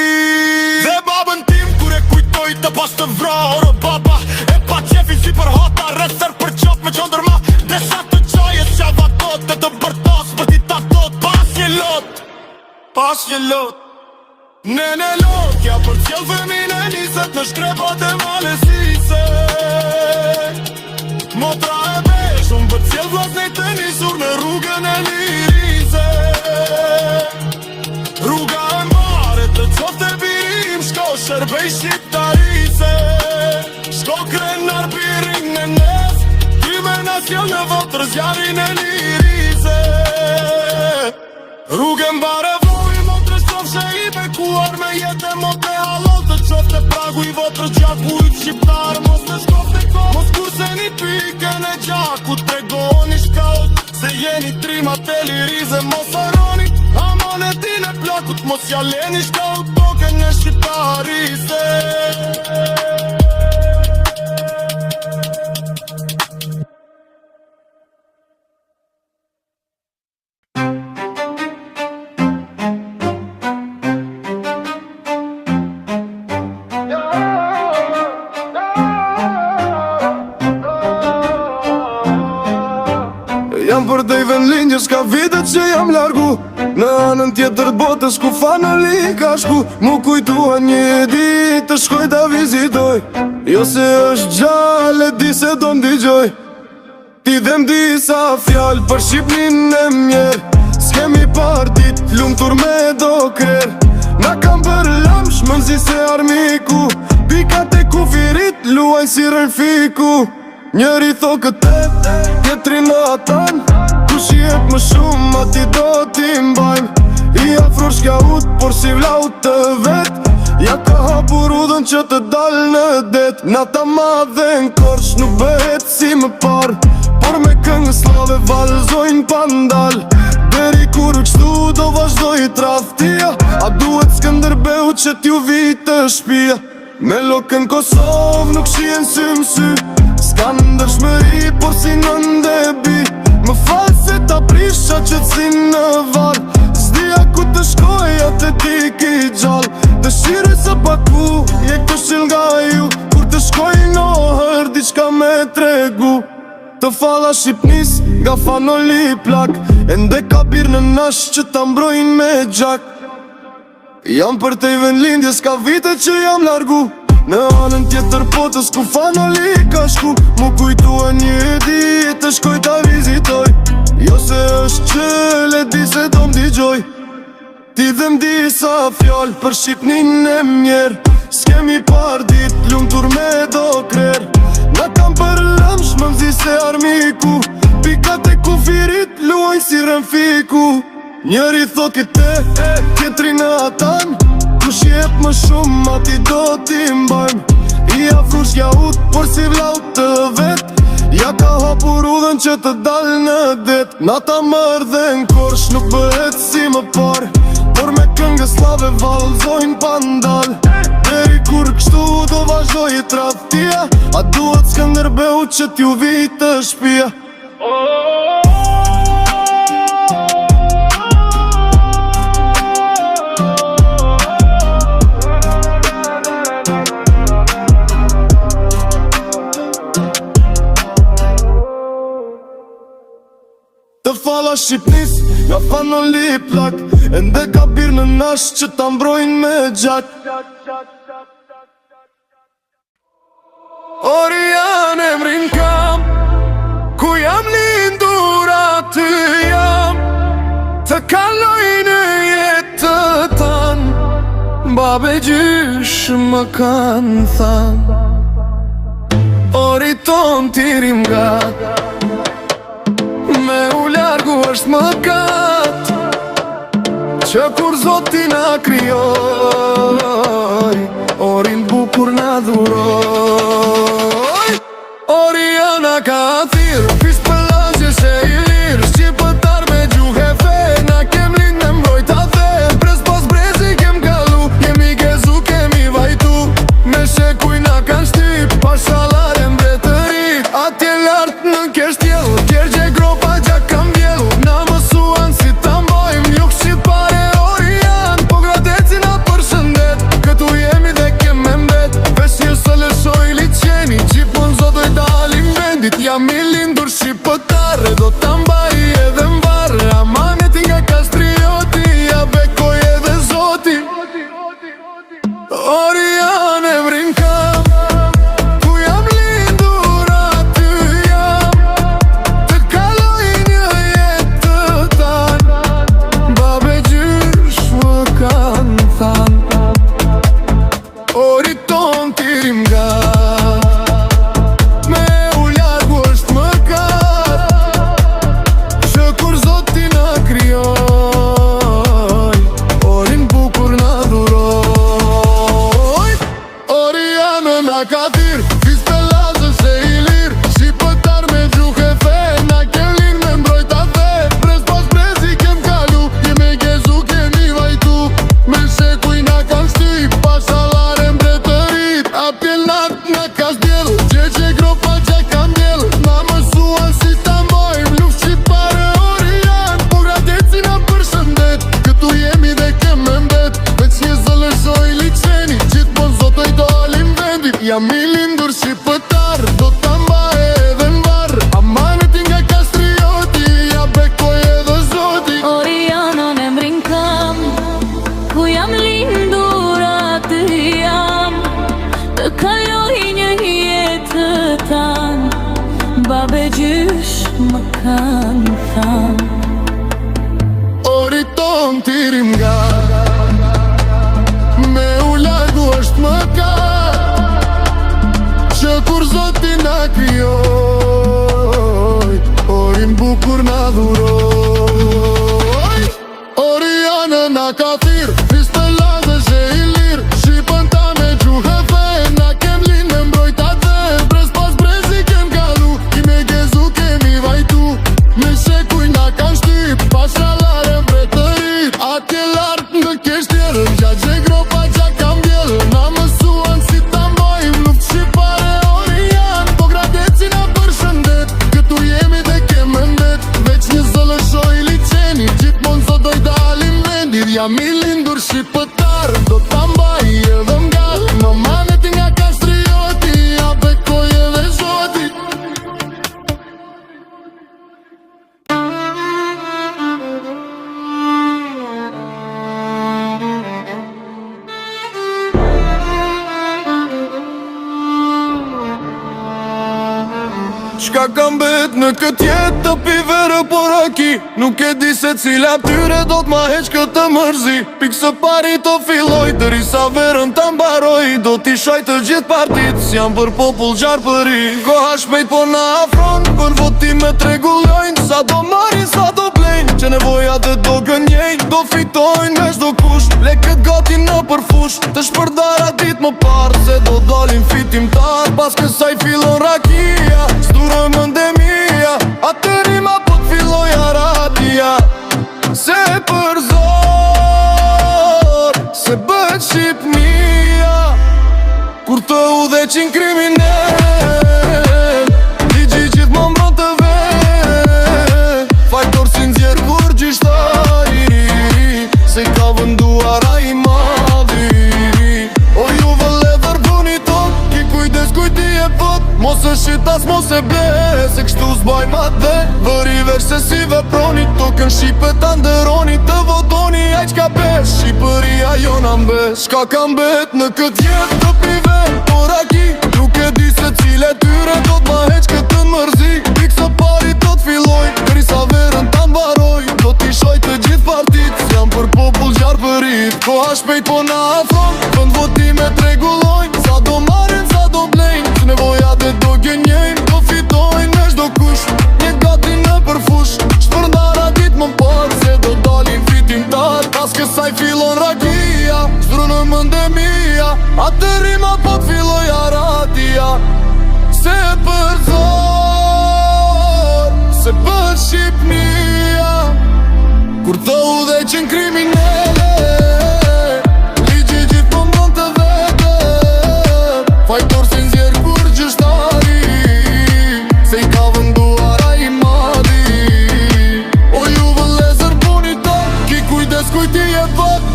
Dhe babën tim kur e kujtoj të pas të vrarë baba E pa qefin si për hota Rëtër për qop me qondër ma Dhe sa të qajet qava tot Dhe të bërtas për ti ta tot Pas një lot Pas një lot Nene lot Ja për qëllë femine niset Në shkrepat e malesise Motra e besh Unë për qëllë vlasnit të nisur Në rrugën e lirise Rruga e mare të qofte birim Shko shërbej shqiptarise Shko krenar birin në nes Time nacion në votër zjarin e lirise Rrugë mbare vloj motrë qofshe i bekuar Me jetë e mote halal të qofte pragu i votër gjaku i shqiptar Mos në shkofte ko Mos kurse një pikën e gjaku Tregoni shkaut Se jeni trimat e lirize Mos aroni Amanetin e plakut Mos jaleni shkaut Toke në shqiptarise Jam për të i vend lindjes ka vitet që jam largu Në anën tjetër të botës ku fanali ka shku Mu kujtua një dit të shkoj ta vizitoj Jo se është gjallë e di se do m'digjoj Ti dhem disa fjall për Shqipnin e mjerë S'kemi partit lumë tur me do krer Na kam për lamsh më nëzi se armiku Pikat e kufirit luaj si rënfiku Njëri tho këtë, tjetri në atan Kush jep më shumë, ati do t'i mbajmë I afror shkja ut, por si vlau të vet Ja ka hapur udhën që të dal në det Nata ma dhe në korsh nuk bëhet si më par Por me këngë slave valzojnë pandal Deri kur u kështu do vazhdoj traftia A duhet Skënderbeu që t'ju vitë shpia Me lokën Kosovë nuk shien sy më sy S'ka në ndërshmëri, por si në ndebi Më falë se ta prisha që t'si në val S'dija ku të shkoj atë ti ki gjallë Dëshire sa paku, je këshil nga ju Kur të shkoj në hër, diçka me tregu Të falla Shqipnis, nga fanoli plak Ende ka birë në nash që ta mbrojnë me gjak Jam për te i vend lindjes, ka vite që jam largu Në anën tjetër potës ku fanoli ka shku Mu kujtua një dit të shkoj ta vizitoj Jo se është qële di se do m'digjoj Ti dhe m'disa fjall për Shqipnin e mjerë S'kemi par dit lumë tur me do krer Na kam për lamsh më mzi se armiku Pikat e kufirit luajnë si rënfiku Njëri thot këtë, tjetri në atan Kush jep më shumë, ati do t'i mbajmë I afru shkja ut, por si vlau të vet Ja ka hapur udhën që të dal në det Nata mërë dhe në korsh nuk bëhet si më par Por me këngë slave valzojnë pandal Deri kur kështu do vazhdoj traftia A duhet Skënderbeu që t'ju vitë shpia Të falla Shqipnis, nga fanoli plak Ende ka birë në nash që ta mbrojnë me gjak Orian emrin kam Ku jam lindur aty jam Të kaloj në jetë të tan Babe gjysh më kanë than Ori ton tirim gat Me u largu është më kat që kur Zoti na krijoi, orin bukur na dhuroi. Ori jana ka thirr, fish pëllazje se i lirë, shqipëtar me gjuhë e fe, na kem lind me mbrojt atë. Brez pas brezi kem kalu, kemi gezu, kemi vajtu, me shekuj na kan shtyp, pa shalare mbretërit. Atje lart në keshtjell, tjergje gropa gjak kam vjell, na mësuan si ta mbojmë juk shqipare ori jan. Po gradeci na përshëndet, këtu jemi dhe kem me mbet, veç një së lëshoj liqeni, gjipon zotoj dalim vendit. Jam i lindur shqipëtar, do ta mbaj edhe mbar, amanetin nga kastrioti, ja bekoj edhe zoti. Ori janë e vrin kam, ku jam lindur aty jam, të kaloj një jetë të tanë, babe gjysh më kanë than. Ori ton tirim nga, me u largu është mëkat, që kur Zoti na krijoi, orin bukur na dhuroi. Ori janë na ka thirr, fish pëllazë se i lirë, shqipëtar me gjuhë e fe, na kem lind me mbrojt atë. Brez pas brezi kem kalu, jemi gezu, kemi vajtu, me shekuj na kan shtyp, pa shalare mbretërit. Apje nat na ka zdjell, gjeqe gropa gjak kam vjell, na mësuan si ta mbojmë luft shqipare ori jan. Po gradeci na përshëndet, këtu jemi dhe kem me mbet, veç një zëleshoj liqeni, gjithmon zotoj dalim vendit. Jam i lindur shqipëtar, do ta mbaj edhe mbar, amanetin nga kastrioti, ja bekoj edhe zoti. Ori janë në emrin kam, ku jam lindur aty jam, të kaloj një jetë të tanë, babe gjysh më kanë thanë. Ori ton tirim nga, me u largu është mëkat, që kur Zoti na krijoi, orin bukur na dhuroi. Ori janë na ka thirr, fish pëllazë se i lirë, shqipënta me gjuhë e fe, na kem lind me mbrojt atë. Brez pas brezi kem kalu, kemi gezu, kemi vajtu, me shekuj na kan shtyp, pa shalare mbretërit. Atje lart në keshtjell, gjagje gropa gjak kam vjell, na mësuan si ta mbojmë luft shqipare ori jan. Po gradeci na përshëndet, këtu jemi dhe kem me mbet, veç një zëleshoj liqeni, gjithmon zotoj dalim vendit. Jam i lindur shqipëtar, do ta mbaj edhe mgat, më manetin nga kastrioti, ja bekoj edhe zoti. Qka kam bet në këtë jetë të pivere por aki, nuk e di se cila tyre do t'ma heq këtë mërzi. Pikë së pari të filloj, dërisa verën të mbaroj, do t'i shoj të gjithë partit, s'jam për popull gjarpëri. Koha shpejt po na afron, për votime t'regullojnë, sa do marin, sa do blejnë, që nevoja dhe do gënjejnë, do fitojnë me shdo kush, leket gati në përfush, të shpërdara dit më parë, se do dalin fitimtar. Pas kësaj fillon rakia, s'duroj mëndemia, atë rima po t'filloj aratia, se për zor, se bët Shqipnia, kur të udheqin kriminel, ligji gjithmon bron të vet, fajtor si nxjerr kur gjishtari, se ka vënduar a i madhi. O ju vëlledhër vëni ton, ki kujdes kujti e vët, mos e shitas mos e ble, se kështu s'bajmë atë. Vëri veç se si veproni, tokën Shqipe ta ndëroni, të votoni aj qka besh, Shqipëria jona mbes. Shka kam bet në këtë jetë të pive por aki, nuk e di se cile tyre do t'ma heq këtë mërzi. Pikë së pari do t'filloj, krisa verën ta mbaroj, do t'i shoj të gjithë partit, s'jam për popull gjarpërit. Koha shpejt po na afron, vënd votime t'regullojnë, sa do marin, sa do blejnë, që nevoja dhe do gënjejnë, do fitojnë me shdo kush, një gati në përfush, shpërdara dit më parë, se do dalin fitimtar. Pas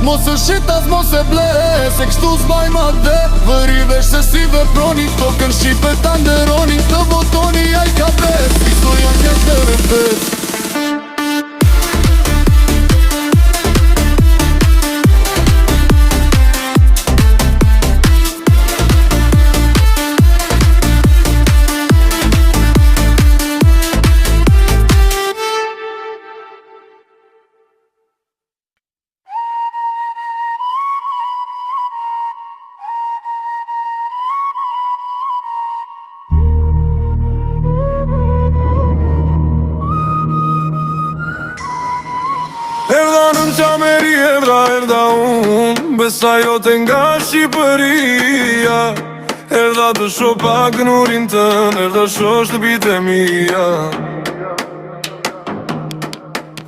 mos e shit as mos e ble, se kështu s'baj ma dhe. Vëri vesh se si veproni, këto kën shqipe ta nderoni. Të votoni aj ka bes, historia një të rëpes. Erdha në qameri, erdha unë, besa jote nga Shqipëria. Erdha të sho pak nurin tënë, erdha sho shtëpit e mija.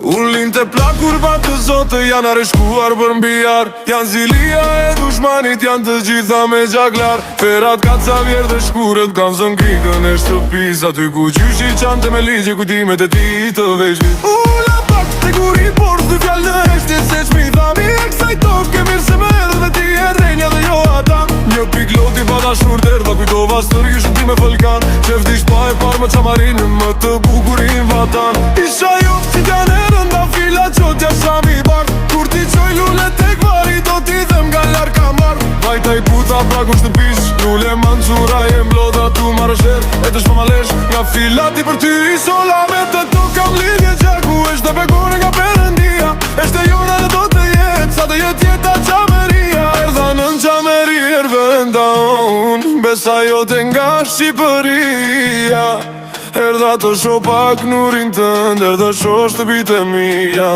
Ullin të plakur pa të zote, janë areshkuar për mbijar. Janë zilia e dushmanit, janë të gjitha me gjaklar. Ferat kaca vjerë dhe shkuret, kanë zën krikën e shtëpis. Aty ku gjyshi qante me ligje, kujtimet e ti të veçlit. Ulla pak të guri, por s'ty fjall në heshtit, se qmi thami e kësaj toke. Mirë se me edhe dhe ti e rrenja dhe jo ata. Një pik loti pa da shur derda, kujtova stër gjyshin ti me fëlkan. Qef dish pa e par me qamarinë, më të bukurin vatan. Isha jo që t'janë rënda fila qotja shami bak. Kur ti qoj lule tek vari, do t'i dhem nga lar kamar. Vajta i puta pra ku shtëpish, lule manqura e mblodha tu marrësher. E të shpa malesh, nga fila ti për ty i sola. Me të to kam lidhje gjaku, eshte pekore nga Perëndia. Eshte jona dhe do të jetë, sa të jetë jeta qameria. Erdha në qameri, erdha unë, besa jote nga Shqipëria. Erdha të sho pak nurin tënd, erdha sho shtëpit e mija.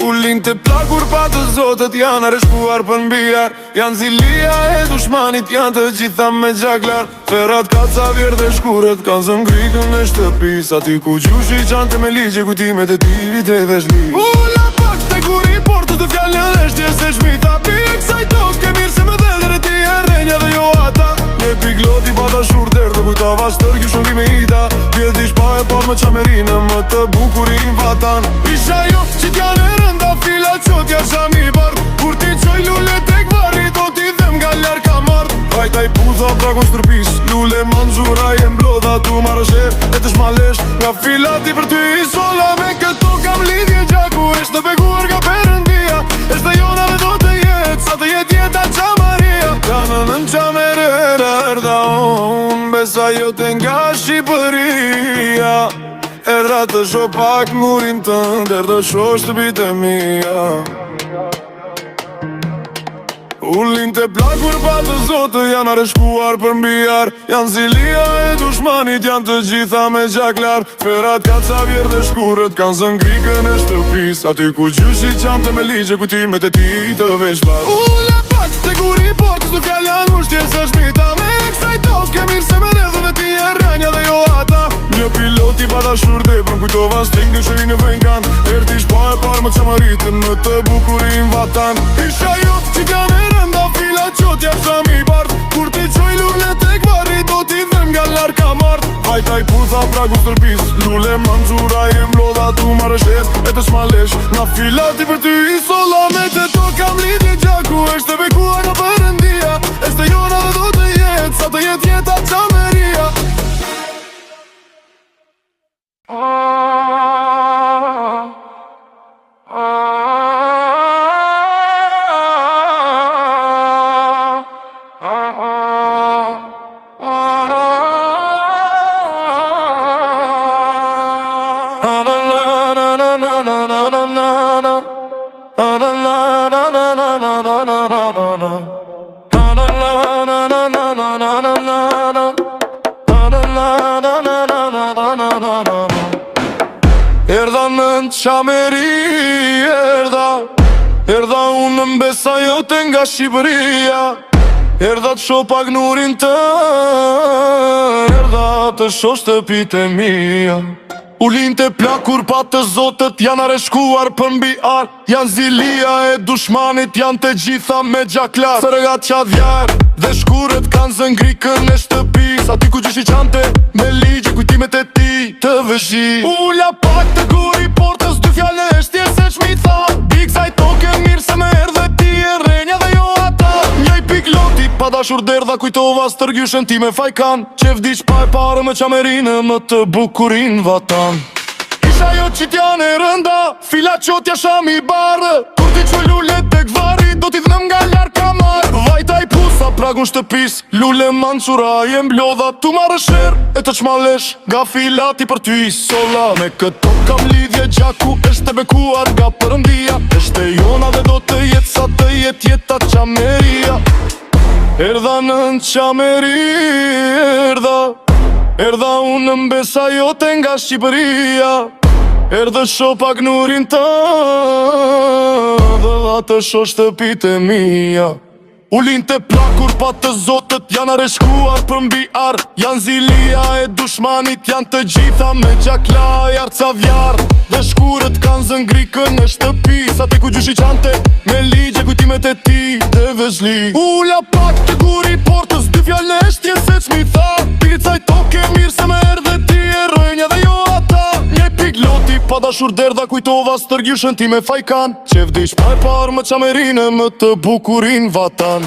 Ullin të plakur pa të zotet, janë areshkuar për mbijar. Janë zilia e dushmanit, janë të gjitha me gjaklar. Ferat kaca vjerë dhe shkuret, kanë zën krikën e shtëpis. Aty ku gjushi qante me ligje, kujtimet e ti vite dhe shli. Ulla pak të guri, por të fjallë në dheshtje, se shmi tha pi e kësaj toke. Mirë se me dhe dhe ti e rrenja dhe jo ata. Një pik loti pa ta shur der, dhe kujtava stër kjo shongi me ita. Vjetish pa e par me qamerinë, më të bukurin vatan. Isha jo që t'janë rënda fila qotja shami bardh. Kur ti qoj lule tek vari, do t'i dhem nga lar kamar. Vajta i puza pra ku stërpis, lule manxura e mblodha tu marrësher. E të shmalesh, nga fila ti për ty i sola. Me këto kam lidhje gjaku, eshte bekuar nga Perëndia. Eshte jona dhe do të jetë, sa të jetë jeta qamaria. Janë në qamere, erdha unë, besa jote nga Shqipëria. Erdha të sho pak murin tënd, erdha sho shtëpit e mija. Ullin të plakur pa të zote, janë areshkuar për mbijar. Janë zilia e dushmanit, janë të gjitha me gjaklar. Ferat kaca vjerë dhe shkuret, kanë zën krikën e shtëpis. Aty ku gjyshi qante me ligje, kujtimet e ti të veçbar. Ulla pak të guri, por të fjall janë ushtje, se shmita me kësaj toke. Mirë se me redhën e ti e rrenja dhe jo ata. Një piloti pa ta shur dhe për kujtova sting në shërin e venkan. Ertish pa e par më qamaritën, më të bukurin vatan. Isha jo që t'janë rënda fila qotja shami bardh. Kur ti qoj lule tek vari, do t'i dhem nga lar kamar. Vajta i putha pra ku stërpis, lule manxura e mblodha tu marrësher. E të shmalesh, nga fila ti për ty i sola. Me të to kam lidhje gjaku, eshte bekuar nga Perëndia. Eshte jona dhe do të jetë, sa të jetë jeta qameria. Erdha në qameri, erdha unë në besa jote nga Shqipëria. Erdha të sho pak nurin tënë, erdha të sho shtëpit e mija. Ullin të plakur pa të zotet, janë areshkuar për mbi ar. Janë zilia e dushmanit, janë të gjitha me gjaklar. Sërgat qa djarë dhe shkuret, kanë zën krikën e shtëpis. Aty ku gjyshi qante me ligje, kujtimet e ti të vëzhi. Ulla pak të guri, por të s'dy fjallë në eshtje, se qmi tha dashur derdha kujtova stërgjyshen ti me fajkan Qef diq pa e pare me qamerinë më të bukurin vatan Isha jo qitjane rënda, fila qotja shami barë Kur ti që lullet tek vari, do t'i dhëm nga ljarë kamar Vajta i pusa pragun shtëpis, lulle mancura jem blodha Tu marrë sher, e të qmalesh, nga filati për ty sola Me këto kam lidhje gjaku, eshte bekuar nga përëndia Eshte jona dhe do të jetë sa të jetë jeta qameria Erdha në qameri, Erdha unë mbesa jote nga Shqipëria Erdhe sho pak nurin të Dhe dha të sho shtëpit e mija Ulin të plakur pa të zotët janë areshkuar për mbi ar Janë zilia e dushmanit janë të gjitha me gjakla jarca vjar Dhe shkurët kanë zëngrikën e shtëpi Sa te ku gjyshi qante me ligje kujtimet e ti dhe vezli Ula pak të guri portës dy fjall në eshtje se qmi tha Picaj toke mirë se me erdhe ti e rënja dhe jo ata Një pik loti pa dashur derdha kujtova stërgjyshen ti me fajkan Qef dish pa e par më qamerinë më të bukurin vatan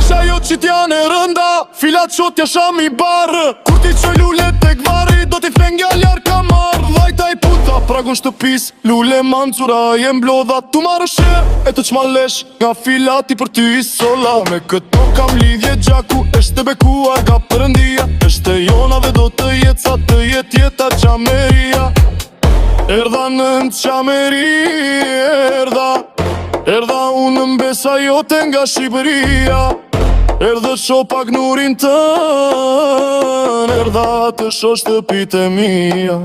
Isha jo qitjane rënda, filat qotja shami barë Kur ti që lullet tek vari, do t'i fengja ljarë kamar Vajta i puta, pragun shtëpis, lulle mancura jem blodha Tu marrë she, e të qmalesh, nga filati për ty sola Me këto kam lidhje gjaku, eshte bekuar nga përëndia Eshte jona dhe do të jetë sa të jetë jeta qameria Erdha në qameri, Erdha unë mbesa jote nga Shqipëria Erdhe sho pak nurin tën Erdha të sho shtëpit e mija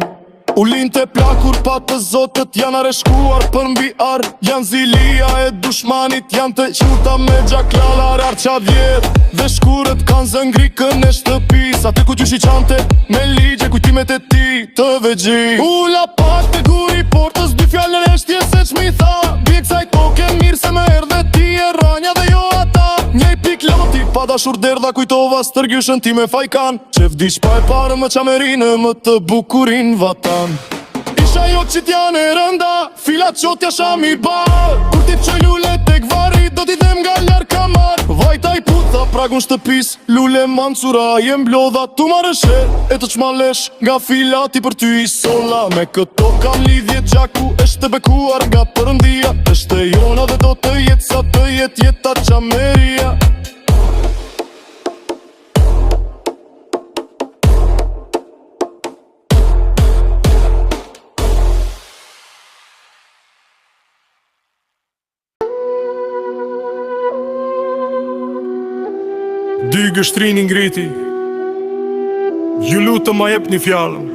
Ulin të plakur pa të zotët janë areshkuar për mbi ar Janë zilia e dushmanit janë të quta me gjaklalar arqa vjet Dhe shkurët kanë zëngrikën e shtëpi Sa të ku gjyshi qante me ligje kujtimet e ti të vegji Ula pak të guri portës dy fjallën e shtje se qmi tha Bje kësaj toke mirë se me erdhe ti e rënja dhe jo ata Njej pik loti pa dashur derdha kujtova stërgjyshen ti me fajkan Qef dish pa e pare më qamerinë më të bukurin vatan Isha jo qitjane rënda, filat qotja shami bar Kur ti që lullet tek vari, do t'i dhem nga ljarë kamar Vajta i puta pragun shtëpis, lulle mancura jem blodha Tu marrë she, e të qmalesh, nga filati për ty sola Me këto kam lidhje gjaku, eshte bekuar nga përëndia Eshte jona dhe do të jetë sa të jetë jeta qameria Dy gështrini ngriti Ju lutë ma jep një fjallën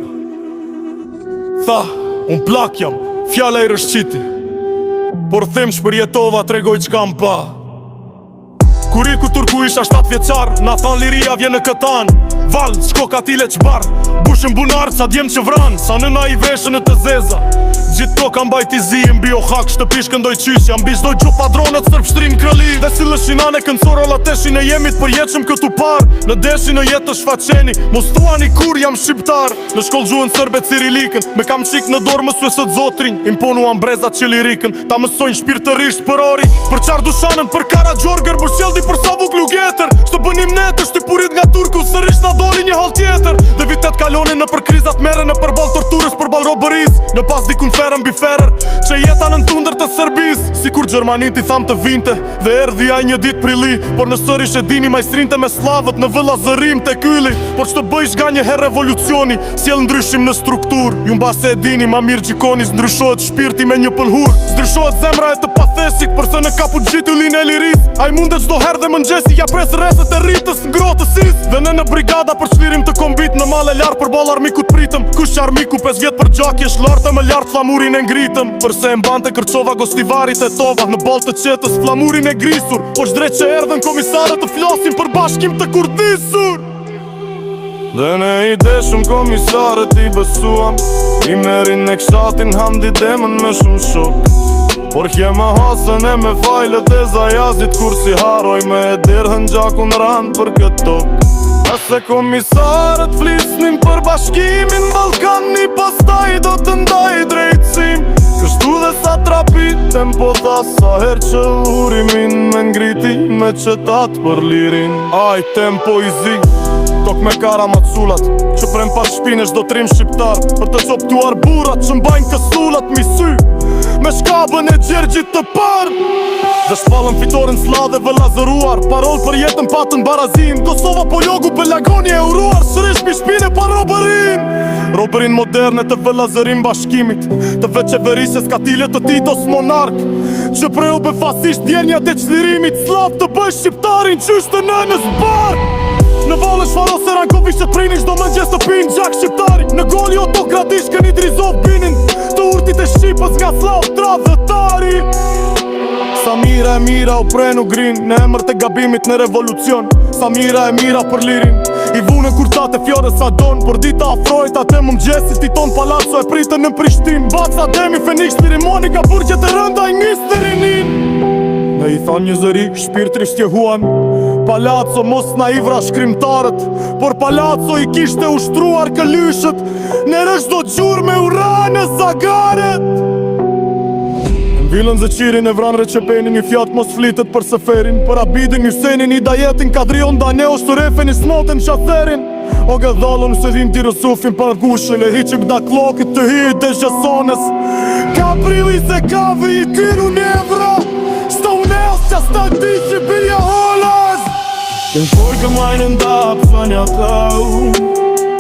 Tha, unë plak jam, fjalla i rëshqiti Por them shpërjetova tregoj q'kam pa Kuriku turku isha 7 vjeqar Na than liria vjen në këtan Val, shko katile qbar Bushën bunar, sa djem që vran Sa nëna i veshën në të zeza Gjithë to kam bajt i zi, mbi o hak Shtëpish këndoj qysja, mbi shdoj gjup padronët Sërp shtrim krëli Dhe si lëshinane këndësor o lateshin e jemit Për jetëshëm këtu par Në deshin në jetë të shfaqeni Mos tuani kur jam shqiptar Në shkoll gjuhën sërbe cirilikën Me kam qik në dorë mësu e sët zotrin Imponuan brezat qilirikën Ta mësojnë shpirtërisht për ori Për qar dushanën, për kara gjorgër Për sjeldi për savuk lugetër Shtë bënim netër, shtypurit nga turku Sërish na doli një hall tjetër Dhe vitet kalonin në për krizat mere Në për bal torturës, për bal robëris Në pas dikun ferën biferër Që jeta në tundër të Serbis Si kur Gjermanit i tham të vinte Dhe erdhi aj një dit prili Por në sërish e dini majstrinte me slavët Në vëlla zërim të kyli Por që të bëjsh ga një her revolucioni Sjell ndryshim në struktur Ju mbase e dini ma mirë gjikoni Zdryshohet shpirti me një pëlhur Zdryshohet zemra e të pathesik Përse në kaput gjitu linë e liris A i mundet qdo her dhe mëngjesi Ja pres reset e rritës ngrotësis Dhe në brigada për qlirim të kombit Në male lartë për bal armikut pritëm Kush armiku 5 vjet për gjak jesh lartë më lartë flamurin e ngritëm Përse e mbante kërqova gostivarit e tova Në bal të qetës flamurin e grisur Po qdrejt që erdhen komisarët të flasin Për bashkim të kurdisur Dhe ne i deshëm komisarët i besuam I merin e kshatin hamdi demën me shumë shok Por kje me hasën e me fajlet e zajazit Kur si haroj me e dirhën gjakun ranë për këtë tok Ase komisarët flisnin për bashkimin Balkani Pastaj do të ndaj drejtësim Kështu dhe sa trapit tempo tha sa her që urimin me ngriti me qetat për lirin. Aj tempo i zi, tok me kara matsullat që prem pas shpinesh do trim shqiptar për të qoptuar burat që mbajnë kësullat mi sy me shkabën e gjergjit të par. Dhe shpallën fitoren slade vë lazëruar, parol për jetën patën barazim. Kosova po jogu për lagoni e uruar, shrish mi shpine pa robërin. Robërin moderne të vë lazërim bashkimit, të vë qeverisjes katile të Titos monark, që preu be fasisht djenja të qlirimit, slav të bëj shqiptarin qysh të nënës bark. Në valë shfaro se rankovi që të prinish do më gjes të pin gjak shqiptari. Në goli autokratish këni drizov binin të urtit e Shqipës nga slav tradhëtari. Samira e mira u prenu grin në emër të gabimit në revolucion. Samira e mira për lirin i vune kur tate fjore sa don. Por dita afrojt atë më mgjesit i ton palazzo e pritën në Prishtin. Baca demi Feniks Pirimoni ka burgjet e rënda i njës të rinin. Në i than një zëri shpirtri shtjehuan, palazzo mos na i vra shkrimtarët, por palazzo i kishte ushtruar këlyshët në rësht do gjur me uranë zagaret. Vilën zëqirin e vran Reçepeni një fjat mos flitet për seferin, për Abidin Hysenin i dajetin kadrion Daneo Shturefen i smoten qatherin. O gëdhallon se din t'i rësufin për gushën e hiqim da klokit të hi dhe gjesones. Ka prili se ka vi i kynu nevra, sta unes qa sta di që birja holas. Kënë fojë majnë nda pësanja tau,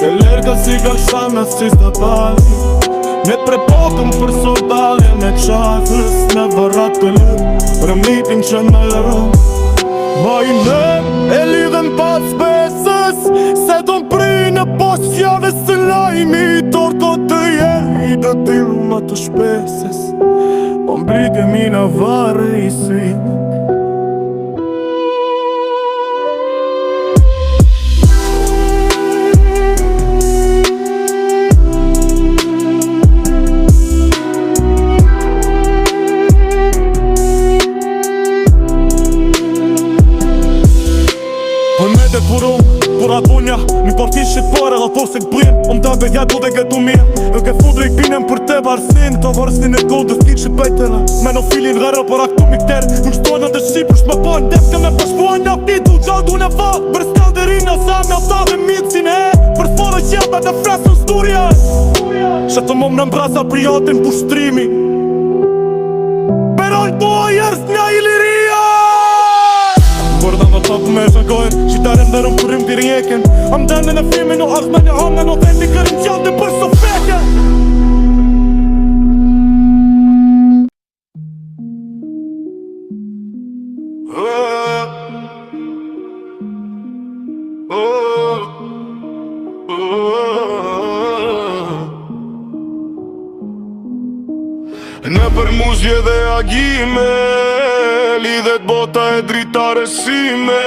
ke lerga si ka shames që sta pali. Ne prepokëm për sotalje me qafës në varat të lërë, për mitin që në lërë. Majnë e lidhen pas besës, se do m'pri në post fjavës të lajmi. Torko të jeri dhe dilë më të shpeses, po m'brike mi në varë i sytë. Pura punja, mi partishit pare dhe thosin plin. Om të bedjat du dhe gëtu mirë, dhe ke fudri i pinem për te varsin. Të varsin e kodës një që bejtëra, me në filin gërë për aktu mikter. Nuk shtojnë të shqipër shme pojnë, defke me përshpojnë në pitu gjadu në fa. Për skalderin e sa me ata dhe mitësin e për sforë qjeta dhe fresën sturja. Që të mom në mbrasa prijatin pushtrimi, Peroj po jërës nga Iliria. Gordan do të me shëngojnë, qitaren dhe rëmë kërim të rjeken. Am dene në filmin o arzme në hamë në vendi kërim qjallë dhe për sofeke. Në për muzje dhe agime, lidhet bota e dritare sime.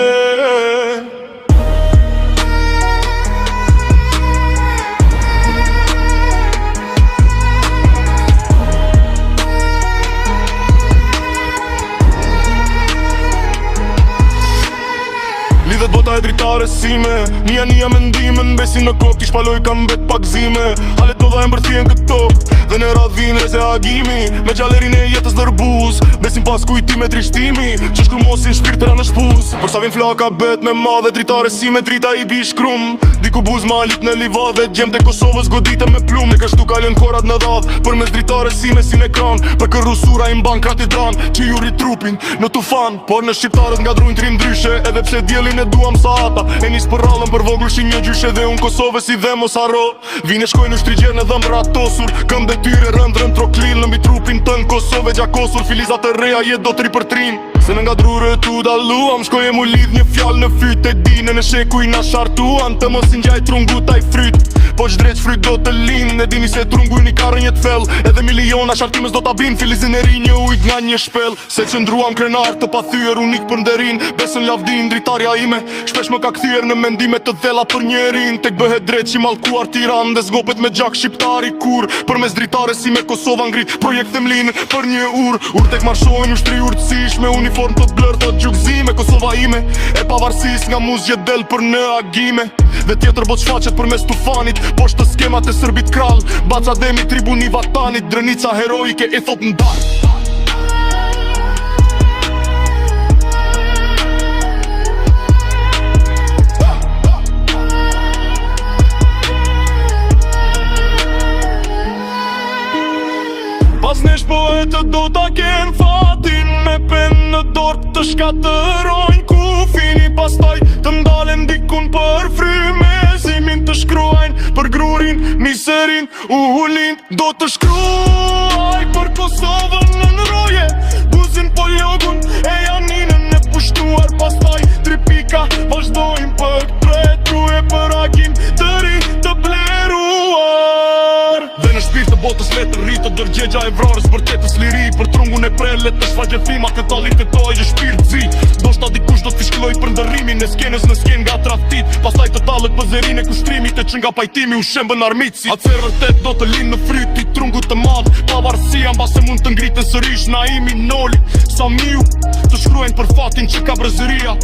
Lidhet bota e dritare sime, nia mendimen, besi në kokë, t'i shpaloj kam bet pak zime. Ale do dha e mbërthien këtë tokë, dhe në radhin reze agimi, me gjallerin e jetës dërbuz, besim pas kujti me trishtimi, që shkrumosin shpirtëra në shpuz. Por sa vin flaka bet me madhe, dritare sime, drita i bi shkrum. Diku buz malit në livadhe, gjem të Kosovës godite me plum. Ne kështu kalën korat në dhadh, për mes dritare sime si në ekran. Për kërrusura i mban krati dran, që juri trupin në tufan. Por në shqiptarët nga drujnë trim ndryshe, edhe pse djelin e duam sa ata. E nis për rallën për voglu shi një gjyshe dhe unë Kosovës i dhe mos haro. Vine shkoj në shtrigjer në dhëm ratosur, këmbe tyre rëndrën troklil në mbi trupin tën Kosove gjakosur. Filizat e reja jet do 3 për 3. Se në nga drure tu daluam, shkoj e mu lidh një fjall në fyt. E dine në shekuj na shartuan, të mos ingjaj trungu taj fryt. Po qdreq fryt do të lin, e dini se trungu një karën jet fell. Edhe miliona shartimes do t'abin, filizin e ri një ujt nga një shpel. Se që ndruam krenar të pathyer unik për nderin, besën lavdin dritarja ime, shpesh më ka kthyer në mendime të dhella për njerin. Tek bëhet drejt që malkuar tiran, dhe zgopet me gjak shqiptari kur. Për mes dritare si me Kosova ngrit, projekt themlin për një ur tek marshojnë ushtri urtësish, me uniform të blër të gjukzime. Kosova ime, e pavarësis nga muzgje del për në agime. Dhe tjetër bot shfaqet për mes tufanit, poshtë të skemat e sërbit krall. Baca demi tribuni vatanit, drënica heroike i thot ndar. të do ta ken fatin me pen në dorë të shkatërojnë kufini. Pastaj të ndalen dikun për frymezimin të shkruajnë për grurin, miserin, ullin. Do të shkruaj për Kosovën në roje, buzin po logun e janinën e pushtuar. Pastaj 3 pika vazhdojnë për tretruje për akim të ri të bleruar. Dhe në shpirt të botës letë rritë dërgjegja e vrarës vërtetës liri. Për trungun e prellet të shfaqefima këtë talit e toj e shpirt zi. Do shta dikush do t'fishkiloj për ndërrimin e skenës në sken nga traftit. Pastaj të talët pëzerin e kushtrimit e që nga pajtimi u shembën armitësit. Atëherë vërtet do të linë në fryt i trungut të madh. Pavarësia mbase mund të ngritën sërish Naimi, Noli, Samiu, të shkruajnë për fatin që ka brezëria.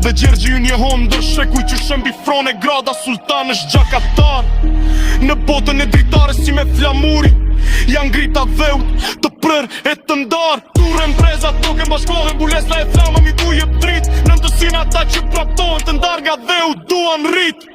Dhe Gjergji unë jehon dër shekuj që shembi frone grada sultanësh gjakatar. Në botën e dritare si me flamuri janë grita dheut të prër e të ndar. Turë mbreza toke bashkohen bulesla e flama mi duje drit. Në ndësin ata që praptohen të ndar nga dheut duan rrit.